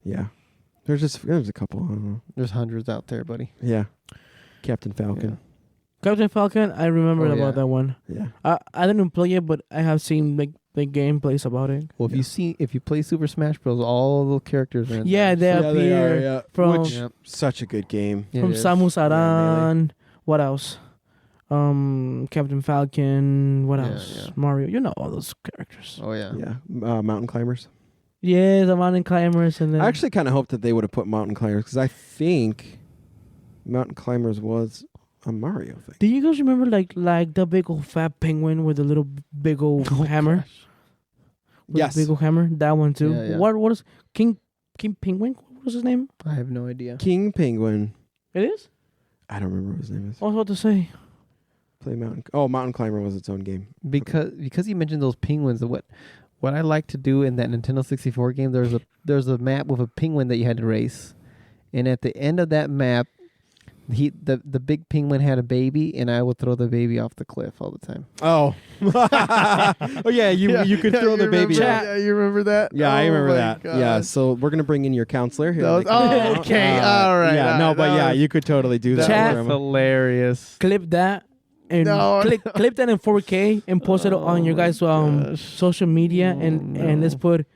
Yeah, there's a couple. I don't know. There's hundreds out there, buddy. Yeah, Captain Falcon. Captain Falcon. I remember Oh, about yeah. that one. Yeah. I didn't play it, but I have seen like the gameplays about it. Well, Yeah. if you play Super Smash Bros., all the characters are in Yeah, there. they appear Yeah. from Which Yep. such a good game. It from is. Samus Yeah, Aran. What else? Captain Falcon. What Yeah, else? yeah. Mario. You know all those characters. Oh, yeah. Yeah, Mountain Climbers. Yeah, the mountain climbers and then I actually kind of hoped that they would have put Mountain Climbers because I think Mountain Climbers was a Mario thing. Do you guys remember like the big old fat penguin with the little big old hammer? With Yes. the big old hammer. That one too. Yeah, yeah. What is King Penguin? What was his name? I have no idea. King Penguin. It is? I don't remember what his name is. I was about to say. Play Mountain. Oh, Mountain Climber was its own game. Because you mentioned those penguins, what I like to do in that Nintendo 64 game, there's a map with a penguin that you had to race, and at the end of that map, the big penguin had a baby, and I would throw the baby off the cliff all the time. Oh. Oh yeah, you could throw the baby. Chat. Yeah, you remember that? Yeah, I Oh remember my that. God. Yeah, so we're gonna bring in your counselor here. That was- okay, all right, Yeah, all no, right, but that yeah, was- you could totally do that. Chat. That's hilarious. Clip that and No. clip that in 4K and post it on your guys' gosh. social media and let's put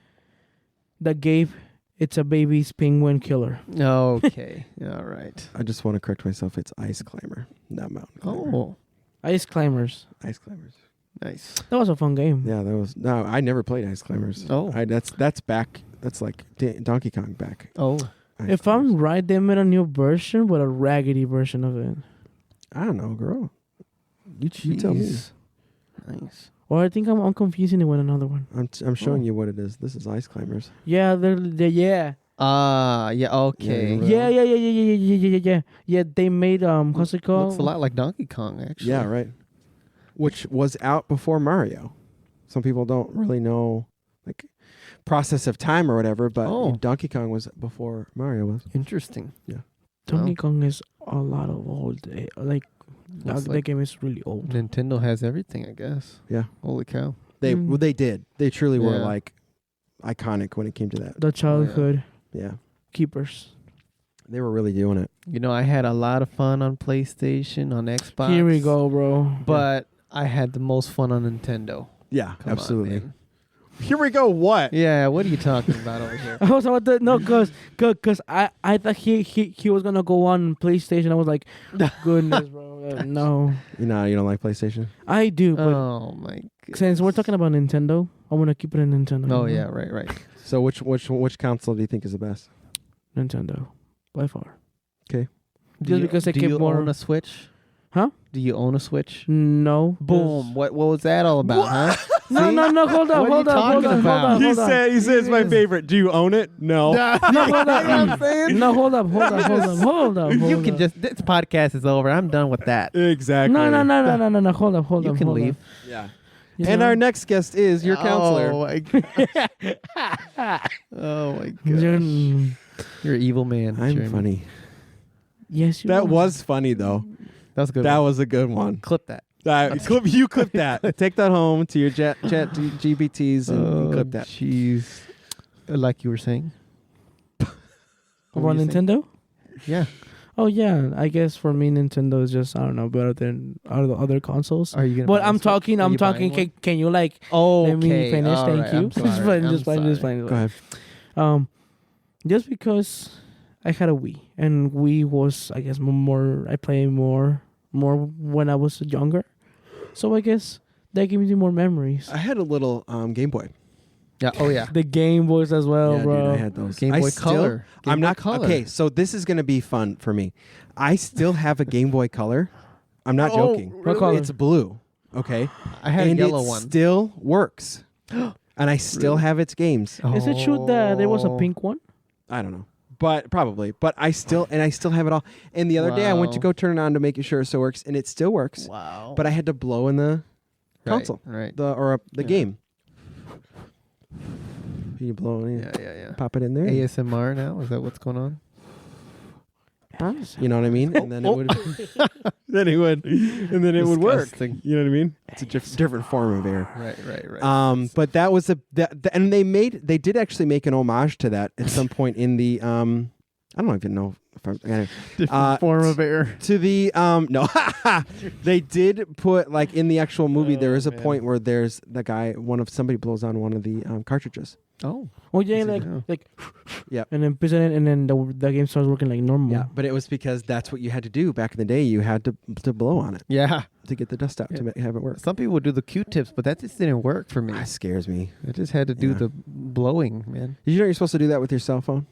the Gabe. It's a baby's penguin killer. Okay, all right. I just want to correct myself. It's Ice Climber, not Mountain Climber. Oh, Ice Climbers. Ice Climbers. nice. That was a fun game. Yeah, that was no. I never played Ice Climbers. Oh. That's back. That's like Donkey Kong back. Oh, Ice If Climbers. I'm right, they made a new version, but a raggedy version of it. I don't know, girl. You tell me. jeez. Nice. Or I think I'm confusing it with another one. I'm showing Oh. you what it is. This is Ice Climbers. Yeah, they're yeah. Yeah, okay. Yeah, Yeah. They made what's it called? Looks a lot like Donkey Kong, actually. Yeah, right. Which was out before Mario. Some people don't really know, like, process of time or whatever, but Oh. Donkey Kong was before Mario was. Interesting. Donkey Kong is a lot of old. Like Looks that like game is really old. Nintendo has everything, I guess. Yeah. Holy cow. They Mm. well, they did. They truly were Yeah. like iconic when it came to that. The childhood Yeah. keepers. They were really doing it. You know, I had a lot of fun on PlayStation, on Xbox. Here we go, bro. But I had the most fun on Nintendo. Yeah, Come absolutely. on, man. Here we go. What? Yeah, what are you talking about over here? I was about to no, cause I thought he was gonna go on PlayStation. I was like, goodness, bro, no. You don't like PlayStation? I do, but Oh my god. since we're talking about Nintendo, I want to keep it in Nintendo. Oh yeah, right. So which console do you think is the best? Nintendo, by far. Okay. Just because they do keep you more- own a Switch? Huh? Do you own a Switch? No. Boom. What was that all about, huh? No, See? no, no. Hold What up, are you hold up, hold talking up, about? hold up, hold up. he said it's my favorite. Do you own it? No. No, hold up. No, hold up, hold up. You can just this podcast is over. I'm done with that. Exactly. No. Hold up. You can hold leave. up. Yeah. You And know? our next guest is your counselor. Oh my god. Oh my god. You're- You're an evil man. I'm Jeremy. funny. Yes, you That are. was funny though. That was a good. That one. was a good one. Clip that. You clip that. Take that home to your chat GBTs and clip that. Jeez. Like you were saying. About Nintendo? Yeah. Oh yeah, I guess for me Nintendo is just, I don't know, better than other consoles. Are you gonna? But buy I'm this one? talking. Are I'm you buying talking. one? Can you like Okay. let me finish? All Thank right, you. I'm sorry. Just fine. Go ahead. Just because I had a Wii, and Wii was, I guess, more. I played more when I was younger, so I guess that gave me more memories. I had a little Game Boy. Yeah. Oh yeah. The Game Boys as well, yeah, bro. dude, I had those. Game Boy Color. I'm Game Boy not Color. okay. So this is gonna be fun for me. I still have a Game Boy Color. I'm not joking. What color? It's blue. Okay, I had and a yellow it one. still works, and I still have its games. Is it true that there was a Oh. pink one? I don't know, but probably. But I still have it all. And the other day I went to Wow. go turn it on to make sure it still works, and it still works. Wow. But I had to blow in the console, Right. the Yeah. game. You blow it in, Yeah. pop it in there. ASMR now? Is that what's going on? You know what I mean? And then it would, then it would, and then it would work. Disgusting. You know what I mean? It's a different form of air. Right. But that was and they did actually make an homage to that at some point in the I don't even know if I'm Different form of air. to the no they did put like in the actual movie there is a man. point where there's the guy somebody blows on one of the cartridges. Oh. Oh yeah, Is it like now? like. Yep. And then prison it, and then the game starts working like normal. Yeah, but it was because that's what you had to do back in the day. You had to blow on it Yeah. to get the dust out to have it work. Some people would do the Q-tips, but that just didn't work for me. That scares me. I just had to do Yeah. the blowing, man. Did you know you're supposed to do that with your cell phone?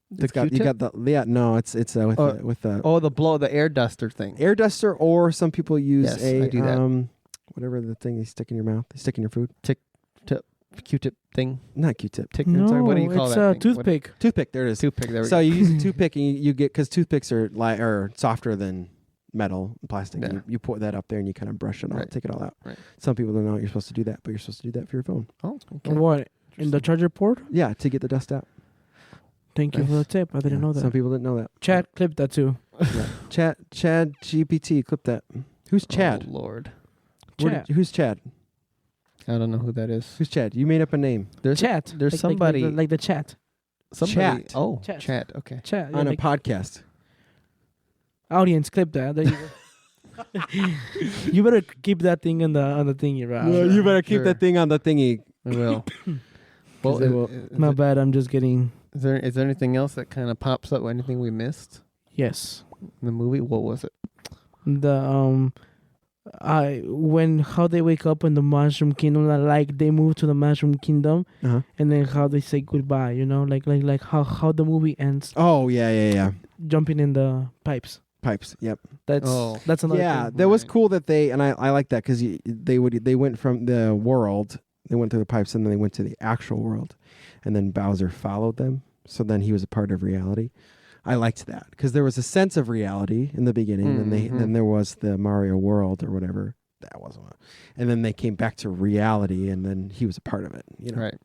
The You Q-tip? got the no. It's with the Oh, the air duster thing. air duster, or some people use Yes, a I do that. whatever the thing you stick in your mouth, you stick in your food. Q-tip thing. Not Q-tip, Tick. No, Sorry, what do you call it's that a thing? toothpick. toothpick. There it is. Toothpick. There we So go. you use a toothpick and you get, because toothpicks are softer than metal and plastic. Yeah. You put that up there and you kind of brush it all, Right. take it all out. Right. Some people don't know you're supposed to do that, but you're supposed to do that for your phone. Oh, okay. What? In the charger port? Yeah, to get the dust out. Thank you for the Nice. tip. I didn't know that. Some people didn't know that. Chad, clip that too. Yeah. Chad GPT, clip that. Who's Chad? Oh, Lord. Chad. Who's Chad? I don't know who that is. Who's Chad? You made up a name There's Chat. there's somebody. like the chat. somebody. Chat. Oh, Chat. chat. Okay. Chat. Yeah, on a like podcast. audience, clip that. There you go. You better keep that thing on the thingy, right? Well, you better keep Sure. that thing on the thingy. I will. well, it will- My bad. I'm just getting. is there anything else that kind of pops up? Anything we missed Yes. in the movie? What was it? The how they wake up in the Mushroom Kingdom, like they move to the Mushroom Kingdom, Uh-huh. and then how they say goodbye. You know, like how the movie ends, Oh yeah. jumping in the pipes. Pipes. Yep. That's another. Yeah, thing. that was Right. cool that I like that because they went from the world, they went through the pipes, and then they went to the actual world, and then Bowser followed them. So then he was a part of reality. I liked that because there was a sense of reality in the beginning, and Mhm. then there was the Mario world or whatever. That wasn't one. And then they came back to reality, and then he was a part of it. You know? Right.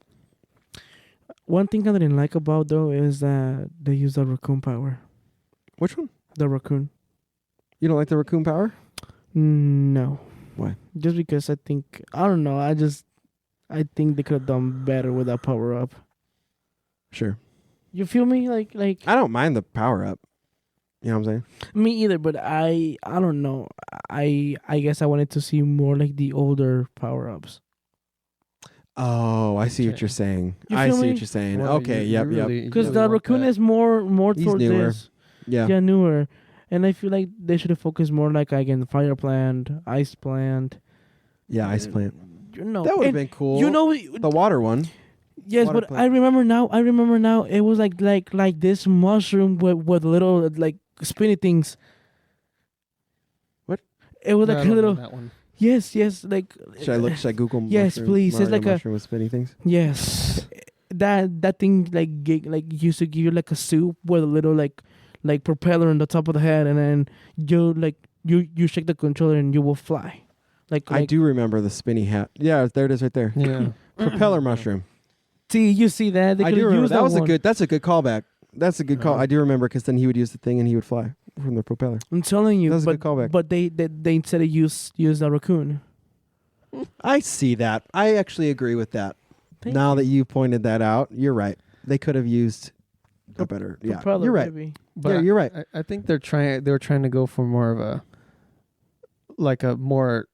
One thing I didn't like about though is that they use the raccoon power. Which one? The raccoon. You don't like the raccoon power? No. Why? Just because I don't know. I think they could have done better with that power up. Sure. You feel me? Like I don't mind the power up. You know what I'm saying? me either, but I don't know. I guess I wanted to see more like the older power ups. Oh, I see what Okay. you're saying. You I feel see me? what you're saying. Well, Okay, you yep. really- Because really the want raccoon that. is more He's towards newer. this. Yeah. Newer. And I feel like they should have focused more like again fire plant, ice plant. Yeah, ice plant. You know, That would have and been cool. You know, the water one. yes, water but plant. I remember now. It was like this mushroom with little like spinny things. What? It was No, like I a don't know little. that one. Yes, like. Should I look? Should I Google? Yes, mushroom, please. It's Mario like a- mushroom with spinny things. Yes, that thing like used to give you like a soup with a little like propeller on the top of the head, and then you shake the controller and you will fly. I do remember the spinny hat. Yeah, there it is, right there. Yeah. Propeller mushroom. See, you see that? They I could've do remember. used That was one. a good. That's a good callback. That's a good call. Uh-huh. I do remember because then he would use the thing and he would fly from the propeller. I'm telling you, That was a but good callback. but they instead of use the raccoon. I see that. I actually agree with that. Thank Now that you pointed that out, you're right. They could have used a better. Yeah, Propeller, you're right. maybe. But Yeah, you're right. I think they were trying to go for more of a more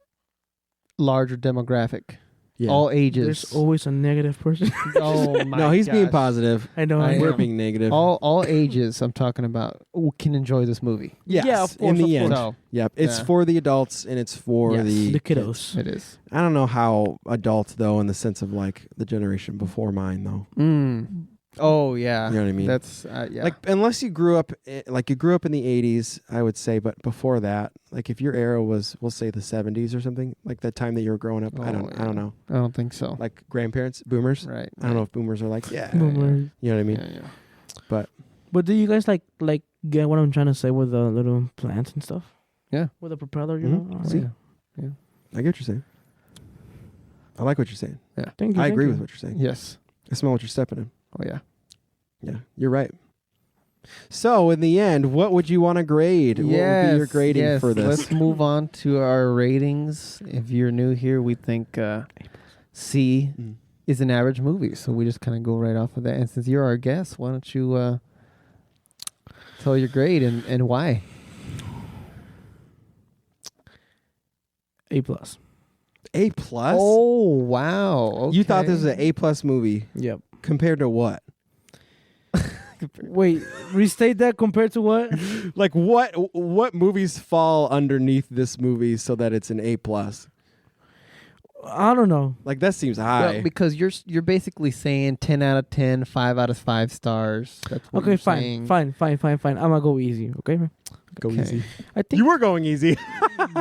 larger demographic. Yeah. All ages. There's always a negative person. Oh my No, he's being gosh. positive. I know. I We're am. being negative. All ages I'm talking about can enjoy this movie. Yes, Yeah, of course, in the of end. course. So Yep, it's Yeah. for the adults and it's for Yes. the The kiddos. it is. I don't know how adult though, in the sense of like the generation before mine though. Oh yeah. You know what I mean? That's yeah. Like unless you grew up like you grew up in the 80s, I would say, but before that, like if your era was, we'll say the 70s or something, like the time that you were growing up, I don't know. I don't think so. Like grandparents, boomers. Right. I don't know if boomers are like, yeah, Boomer. you know what I mean? Yeah. But do you guys like get what I'm trying to say with the little plants and stuff? Yeah. With the propeller, you Mhm. know? Oh, See? yeah. I get what you're saying. I like what you're saying. Thank you. I thank agree you. with what you're saying. Yes. I smell what you're stepping in. Oh yeah. Yeah, you're right. So, in the end, what would you want to grade? What would be your grading for this? Let's move on to our ratings. If you're new here, we think C is an average movie. So we just kind of go right off of that. And since you're our guest, why don't you tell your grade and why? A+. A plus? Oh, wow. You thought this was Okay. an A plus movie Yep. compared to what? Wait, restate that compared to what? Like what movies fall underneath this movie so that it's an A plus? I don't know. Like that seems Well, high. because you're basically saying 10 out of 10, 5 out of 5 stars. That's what Okay, you're fine, saying. fine. I'm gonna go easy. Okay. Go Okay. easy. I think You were going easy.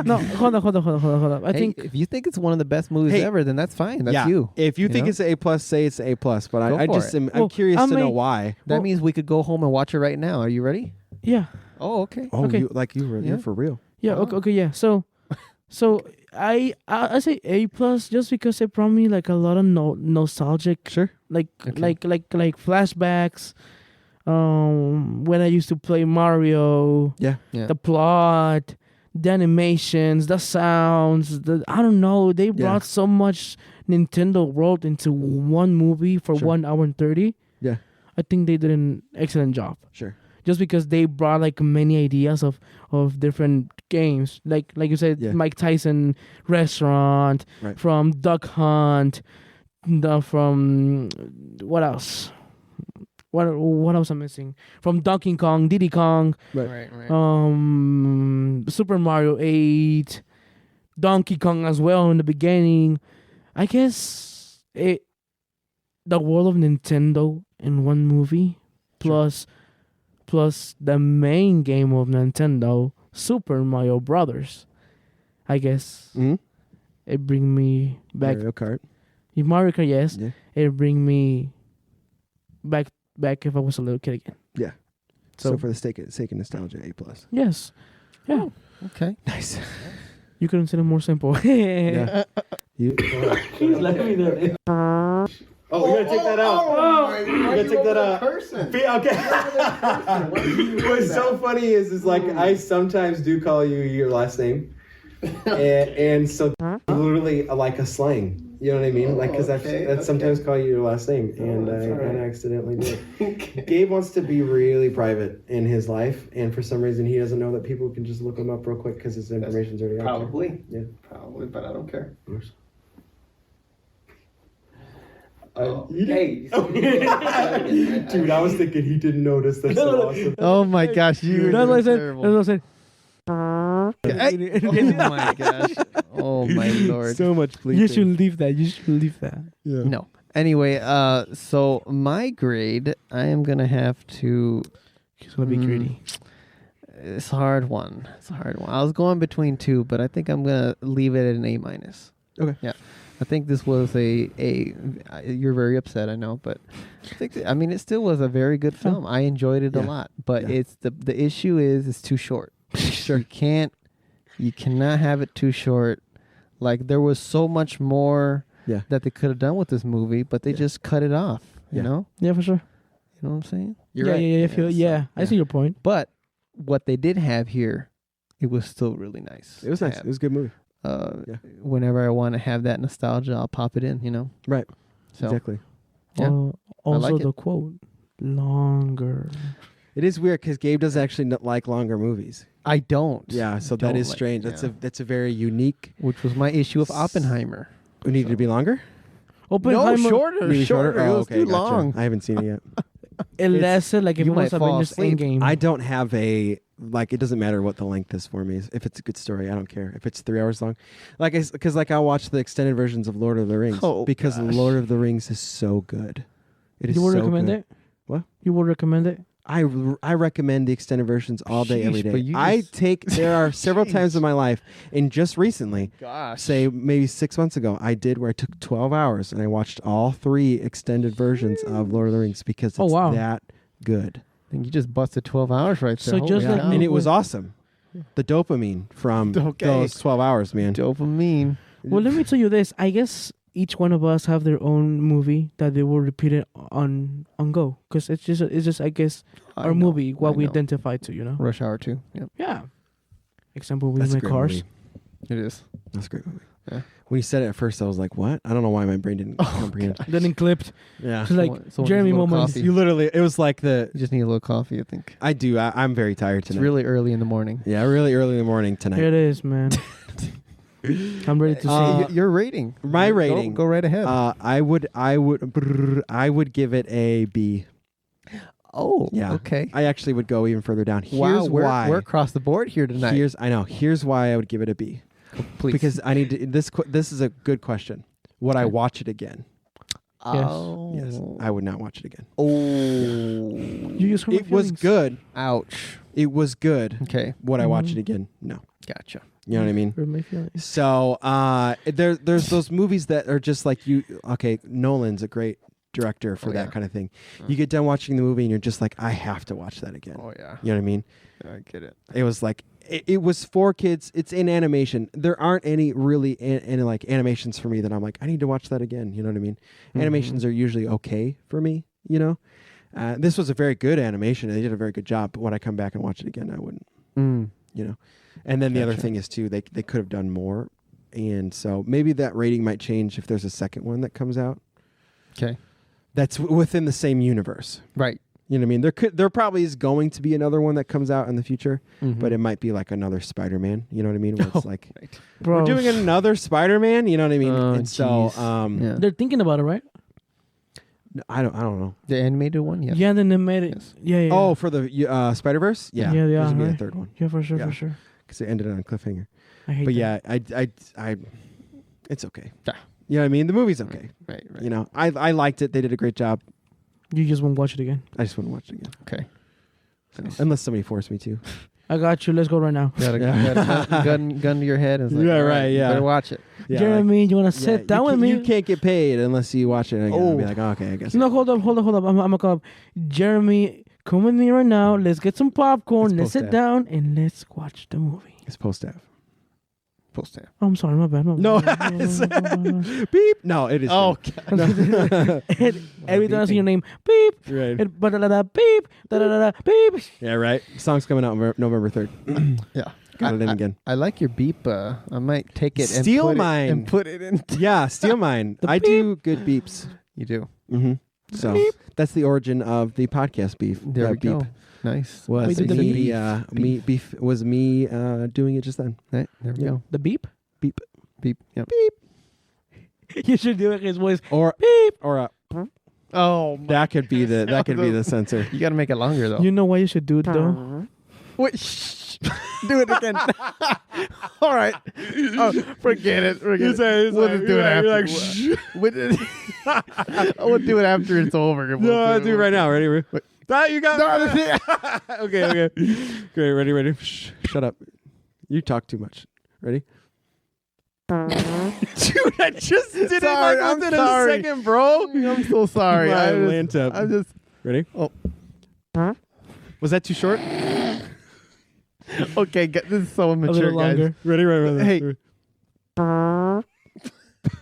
no. Hold on. I Hey, think if you think it's one of the best movies Hey, ever, then that's fine. That's yeah. you. If you think know? it's an A plus, say it's an A plus. But Go I for just it. am, I'm Well, curious I to know mean- why. That Well- means we could go home and watch it right now. Are you ready? yeah. Oh, okay. Oh, Okay. you're Yeah. for real. Yeah. Oh. Okay. Yeah. So I say A plus just because it brought me like a lot of nostalgic, Sure. like Okay. like flashbacks. When I used to play Mario, Yeah. Yeah. the plot, the animations, the sounds. I don't know. They brought so much Nintendo World into one movie for Sure. 1 hour and 30. Yeah. I think they did an excellent job. Sure. Just because they brought like many ideas of different games, like you said, Yeah. Mike Tyson restaurant, Right. from Duck Hunt, from what else? What else I'm missing? From Donkey Kong, Diddy Kong, Right. Super Mario 8, Donkey Kong as well in the beginning. I guess the world of Nintendo in one movie, plus the main game of Nintendo, Super Mario Brothers. I guess Mm-hmm. it bring me back. Mario Kart. Mario Kart, yes. Yeah. It bring me back if I was a little kid again. Yeah. So, So- for the sake of nostalgia, A plus. Yes. Yeah. Okay. Nice. You couldn't say it more simple. Yeah. You. Oh, we gotta take that out. We gotta take that out. Okay. What's so funny is like I sometimes do call you your last name, and so literally like a slang. You know what I mean? Like because I sometimes call you your last name, and I accidentally do it. Gabe wants to be really private in his life, and for some reason he doesn't know that people can just look him up real quick because his information's already out there. Probably. Yeah. Probably, but I don't care. Hey. Dude, I was thinking he didn't notice. That's so awesome. Oh my gosh, you. That's what I said. terrible. That's what I said. Oh my gosh. Oh my lord. So much bleeping. You should leave that. Yeah. No. Anyway, so my grade, I am gonna have to. He's gonna be greedy. It's a hard one. I was going between two, but I think I'm gonna leave it at an A minus. Okay. Yeah. I think this was a. You're very upset, I know, but I mean, it still was a very good film. I enjoyed it a Yeah. lot, but Yeah. it's the issue is it's too short. Sure. You cannot have it too short. Like there was so much more Yeah. that they could have done with this movie, but they just cut it off. You Yeah. know? Yeah, for sure. You know what I'm saying? You're yeah, right. Yeah, I see your point. But what they did have here, it was still really nice. It was to nice. have. It was a good movie. Yeah. Whenever I want to have that nostalgia, I'll pop it in, you know? Right. So, Exactly. Yeah. Also, like it. the quote: longer. It is weird because Gabe does actually like longer movies. I don't. Yeah, so that Don't is like- strange. yeah. That's a very unique. Which was my issue of Oppenheimer. It needed to be longer. Oppenheimer. shorter. Maybe Shorter. It Oh, was okay, too gotcha. long. I haven't seen it yet. It lasted like if you it was might fall Avengers asleep. Endgame. I don't have a like. It doesn't matter what the length is for me. If it's a good story, I don't care. If it's 3 hours long, because I'll watch the extended versions of Lord of the Rings because gosh. Lord of the Rings is so good. It is You would so recommend good. it? What? You would recommend it? I recommend the extended versions all day, every Sheesh, day. but you I just- take there are several times in my life, and just recently, Gosh. say maybe 6 months ago, I did where I took 12 hours and I watched all 3 extended versions of Lord of the Rings because it's wow. that good. I think you just busted 12 hours right there. So Holy just like cow. me- And it was awesome. The dopamine from Okay. those 12 hours, man. Dopamine. Well, let me tell you this. I guess each one of us have their own movie that they will repeat it on go because it's just I guess I our know, movie what I we know. identify to, you know. Rush Hour 2. Yep. Yeah. Example, we That's a make great cars. movie. It is. That's a great movie. Yeah. When you said it at first, I was like, what? I don't know why my brain didn't comprehend. Then it clipped. Yeah. It's like Someone Jeremy needs a little moments. coffee. You literally, it was like You just need a little coffee, I think. I do. I'm very tired It's tonight. really early in the morning. Yeah, really early in the morning tonight. Here it is, man. I'm ready to see. Your rating. My Go- rating. Go right ahead. I would give it a B. oh, Yeah. okay. I actually would go even further down. Here's Wow, why. we're across the board here tonight. Here's why I would give it a B. Please. Because I need to. This is a good question. Would I Okay. watch it again? Oh. Yes, I would not watch it again. Oh. You just hurt my It was feelings. good. Ouch. It was good. Okay. Would I watch Mhm. it again? No. Gotcha. You know what I mean? Hurt my feelings. So there's those movies that are just like you. Okay, Nolan's a great director for Oh, that yeah. kind of thing. You get done watching the movie and you're just like, I have to watch that again. Oh, yeah. You know what I mean? I get it. It was like it was for kids. It's in animation. There aren't any really any like animations for me that I'm like I need to watch that again. You know what I mean? Animations are usually okay for me. You know, this was a very good animation. They did a very good job. But when I come back and watch it again, I wouldn't. Mm. You know, and then the other Gotcha. thing is too they could have done more, and so maybe that rating might change if there's a second one that comes out. Okay. That's within the same universe. Right. You know what I mean? There probably is going to be another one that comes out in the future. Mhm. But it might be like another Spider-Man. You know what I mean? Where it's like Right. Bro, we're doing another Spider-Man. You know what I mean? Oh, and so, jeez. Yeah. they're thinking about it, right? I don't know. The animated one? Yes. Yeah, then they made it. Yes. Yeah, yeah. Oh, for the Spider-Verse? Yeah, Yeah, there's gonna be a right. third one yeah, for sure, yeah. for sure. because it ended on a cliffhanger. I hate But that. yeah, I, it's okay. Yeah. You know what I mean? The movie's okay. Right. You know, I liked it. They did a great job. You just won't watch it again. I just wouldn't watch it again. Okay. Unless somebody forced me to. I got you. Let's go right now. Got a Yeah. gun to your head. And it's like, Yeah, all right, yeah. Better watch it. Yeah, Jeremy, you want to like, sit down with me? You can't get paid unless you watch it again. I'll be Oh. like, oh, okay, I guess. No, hold up. I'm gonna call up. Jeremy, come with me right now. Let's get some popcorn. It's Let's sit post-app. down and let's watch the movie. It's post-app. Post it. Oh, I'm sorry, my bad. No, beep. No, it is. Oh, Every time I see your name, beep, right. and ba-da-da-da, beep, da-da-da-da, beep. Yeah, right. Song's coming out November 3rd. Yeah. Got it in again. I like your beep. I might take it Steal and put mine. it and put it in. Yeah, steal mine. The I do good beeps. You do. Mm-hmm. So that's the origin of the podcast beef. There we beep go. Nice. Was We did the me, beef. me beef was me doing it just then. Right, there we Yeah. go. The beep? Beep. Yep. You should do it his voice. Or Beep. or Oh, that could be the censor. you got to make it longer though. You know why you should do it though? Wait, shh. Do it again. All right. Oh, forget it. We'll just do it after. We'll do it after it's over. No, I'll do it right now. Ready? Wait. You got No, it. Okay. Great. Ready? Shh. Shut up. You talk too much. Ready? Dude, I just did it Sorry, like I'm within sorry. a second, bro. I'm so sorry. My I'm Lanta. just. Ready? Oh. Was that too short? Okay, this is so A immature, little guys. longer. Ready? Right. Hey.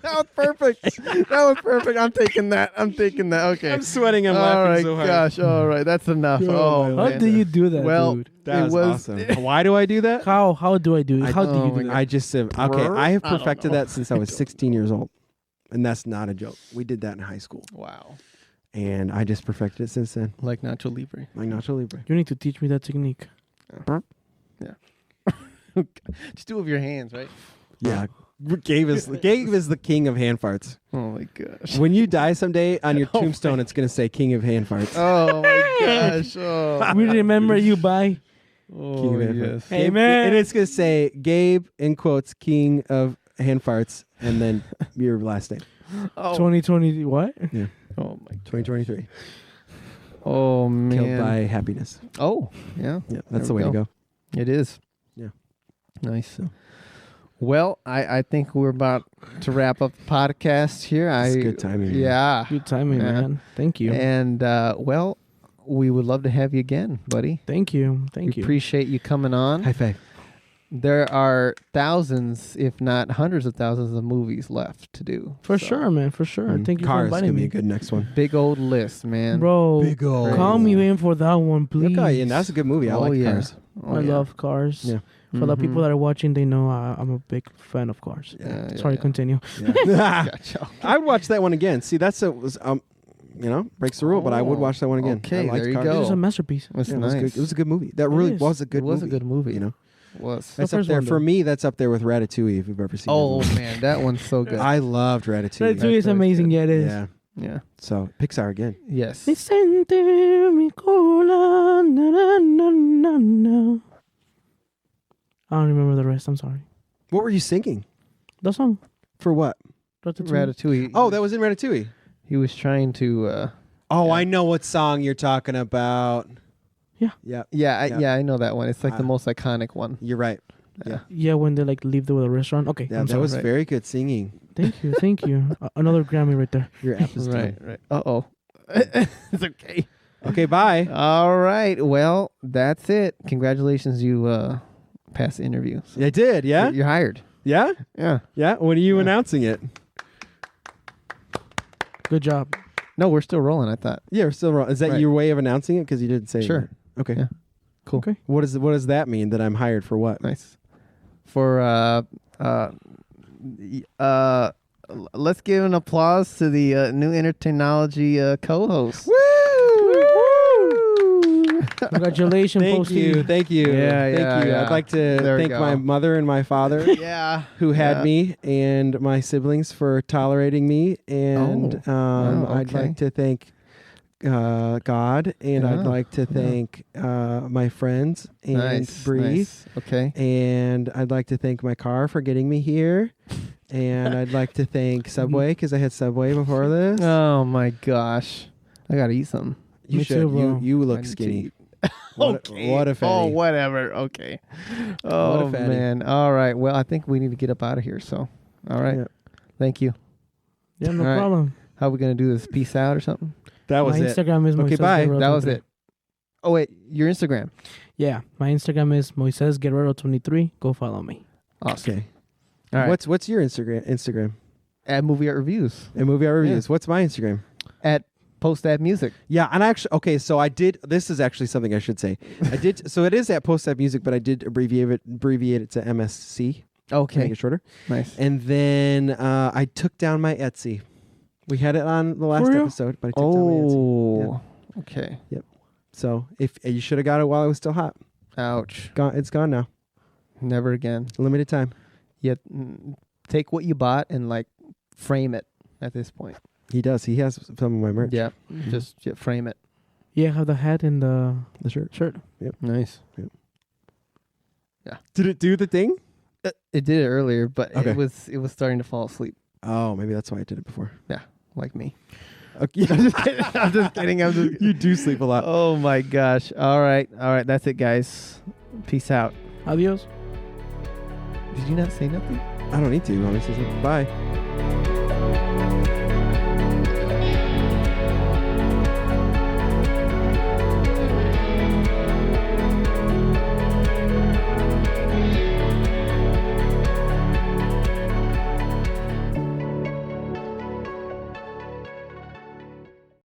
That was perfect. That was perfect. I'm taking that. Okay. I'm sweating. I'm all laughing right, so hard. gosh. All right, that's enough. Oh, Oh, my How man. do you do that, Well, dude? That it was was awesome. Why do I do that? How do I do it? How do oh you my do God. that? I just okay. I have I don't perfected know. that since I was 16 years old, and that's not a joke. We did that in high school, Wow. And I just perfected it since then. Like Nacho Libre. Like Nacho Libre. You need to teach me that technique. Yeah. Just do it with your hands, right? Yeah. Gabe is the king of hand farts. Oh my gosh. When you die someday, on your Oh, tombstone, it's going to say king of hand farts. Oh my gosh. Oh, We remember you by. oh yes. Hey, Gabe- man. And it's going to say Gabe, in quotes, king of hand farts, and then your last name. Oh. 2020, what? Yeah. Oh my. 2023. Oh man. Killed by happiness. Oh yeah. Yeah, that's There the we way to go. go. It is. Yeah. Nice. So. Well, I think we're about to wrap up the podcast here. It's good timing, man. Yeah. Good timing, Yeah. man. Thank you. And well, we would love to have you again, buddy. Thank you. Thank we you. appreciate you coming on. High five. There are thousands, if not hundreds of thousands of movies left to do. For So, sure, man. For sure. Thank you for Cars going inviting to be me. a good next one. Big old list, man. Bro, Big ol'. call me in for that one, please. Okay, and that's a good movie. I Oh, like yeah. Cars. Oh, I yeah. love cars. Yeah. For the Mhm. people that are watching, they know I'm a big fan of cars. Yeah, Sorry, yeah. continue. Yeah. Gotcha. I would watch that one again. See, that's breaks the rule, but I would Oh, watch that one again. okay, I liked there you Cars. go. This is a masterpiece. That's Yeah, nice. it was a good movie. That really is. was a good It was movie. a good movie. You know, Was. that's up first there one, for though. me. That's up there with Ratatouille. If you've ever seen. Oh that movie. man, that one's so good. I loved Ratatouille. Ratatouille is amazing. Yeah, it is. Yeah. Yeah. So Pixar again. Yes. Vicente mi cola, na, na, na, na, na. I don't remember the rest. I'm sorry. What were you singing? The song. For what? Ratatouille. Ratatouille. Oh, that was in Ratatouille. He was trying to. Oh, Yeah. I know what song you're talking about. Yeah. Yeah. Yeah, I know that one. It's like the Ah. most iconic one. You're right. Yeah. Yeah, when they like leave the restaurant. Okay. Yeah, I'm that sorry. was right. very good singing. Thank you. Thank you. Another Grammy right there. Your app is Right, done. right. Uh-oh. It's okay. Okay, bye. All right. Well, that's it. Congratulations, you passed the interview. So I did, yeah? You're hired. Yeah? Yeah. Yeah? When are you Yeah. announcing it? Good job. No, we're still rolling, I thought. Yeah, we're still wrong. Is that Right. your way of announcing it? Because you didn't say it. Sure. Okay. Yeah. Cool. Okay. What does that mean? That I'm hired for what? Nice. For let's give an applause to the new Entertainlogy co-host. Woo! Congratulations, Thank Posty. you. Thank you. Yeah, Thank yeah, you. yeah. I'd like to There we thank go. my mother and my father Yeah. who had Yeah. me and my siblings for tolerating me. And wow, I'd okay. like to thank God, and I'd Yeah. like to thank my friends and Nice. Bree. Nice. Okay. And I'd like to thank my car for getting me here. And I'd like to thank Subway because I had Subway before this. Oh my gosh. I gotta eat something. You Me should. too, bro. You I look need to skinny. eat. What a Oh, fatty. whatever. Okay. Oh, fatty. man. All right. Well, I think we need to get up out of here. So, all right. Yeah. Thank you. Yeah, no All right. problem. How are we going to do this? Peace out or something? That was My it. Instagram is Okay, Moises bye. Guerrero That was 23. it. Oh, wait. Your Instagram. Yeah, my Instagram is Moises Guerrero 23. Go follow me. Awesome. Okay. All right. What's your Instagram? At Movie Art Reviews. And Movie Art Reviews. What's my Instagram? At Post Ad Music. Yeah, and actually, okay, so I did. This is actually something I should say. I did. So it is at Post App Music, but I did abbreviate it to MSC. To Okay. make it shorter. Nice. And then I took down my Etsy. We had it on the last For real? episode, but I took down my Etsy. Oh. Okay. So if you should have got it while it was still hot. Ouch. It's gone now. Never again. Limited time. Yet take what you bought and like frame it at this point. He does. He has some of my merch. Yeah. Just frame it. Yeah, I have the hat and the The shirt. shirt. Nice. Did it do the thing? It did it earlier, but Okay. it was starting to fall asleep, Oh, maybe that's why I did it before. like me. Okay. I'm just kidding. I'm just kidding. You do sleep a lot. Oh my gosh. All right. That's it, guys. Peace out. Adios. Did you not say nothing? I don't need to. You want me to say something? Bye.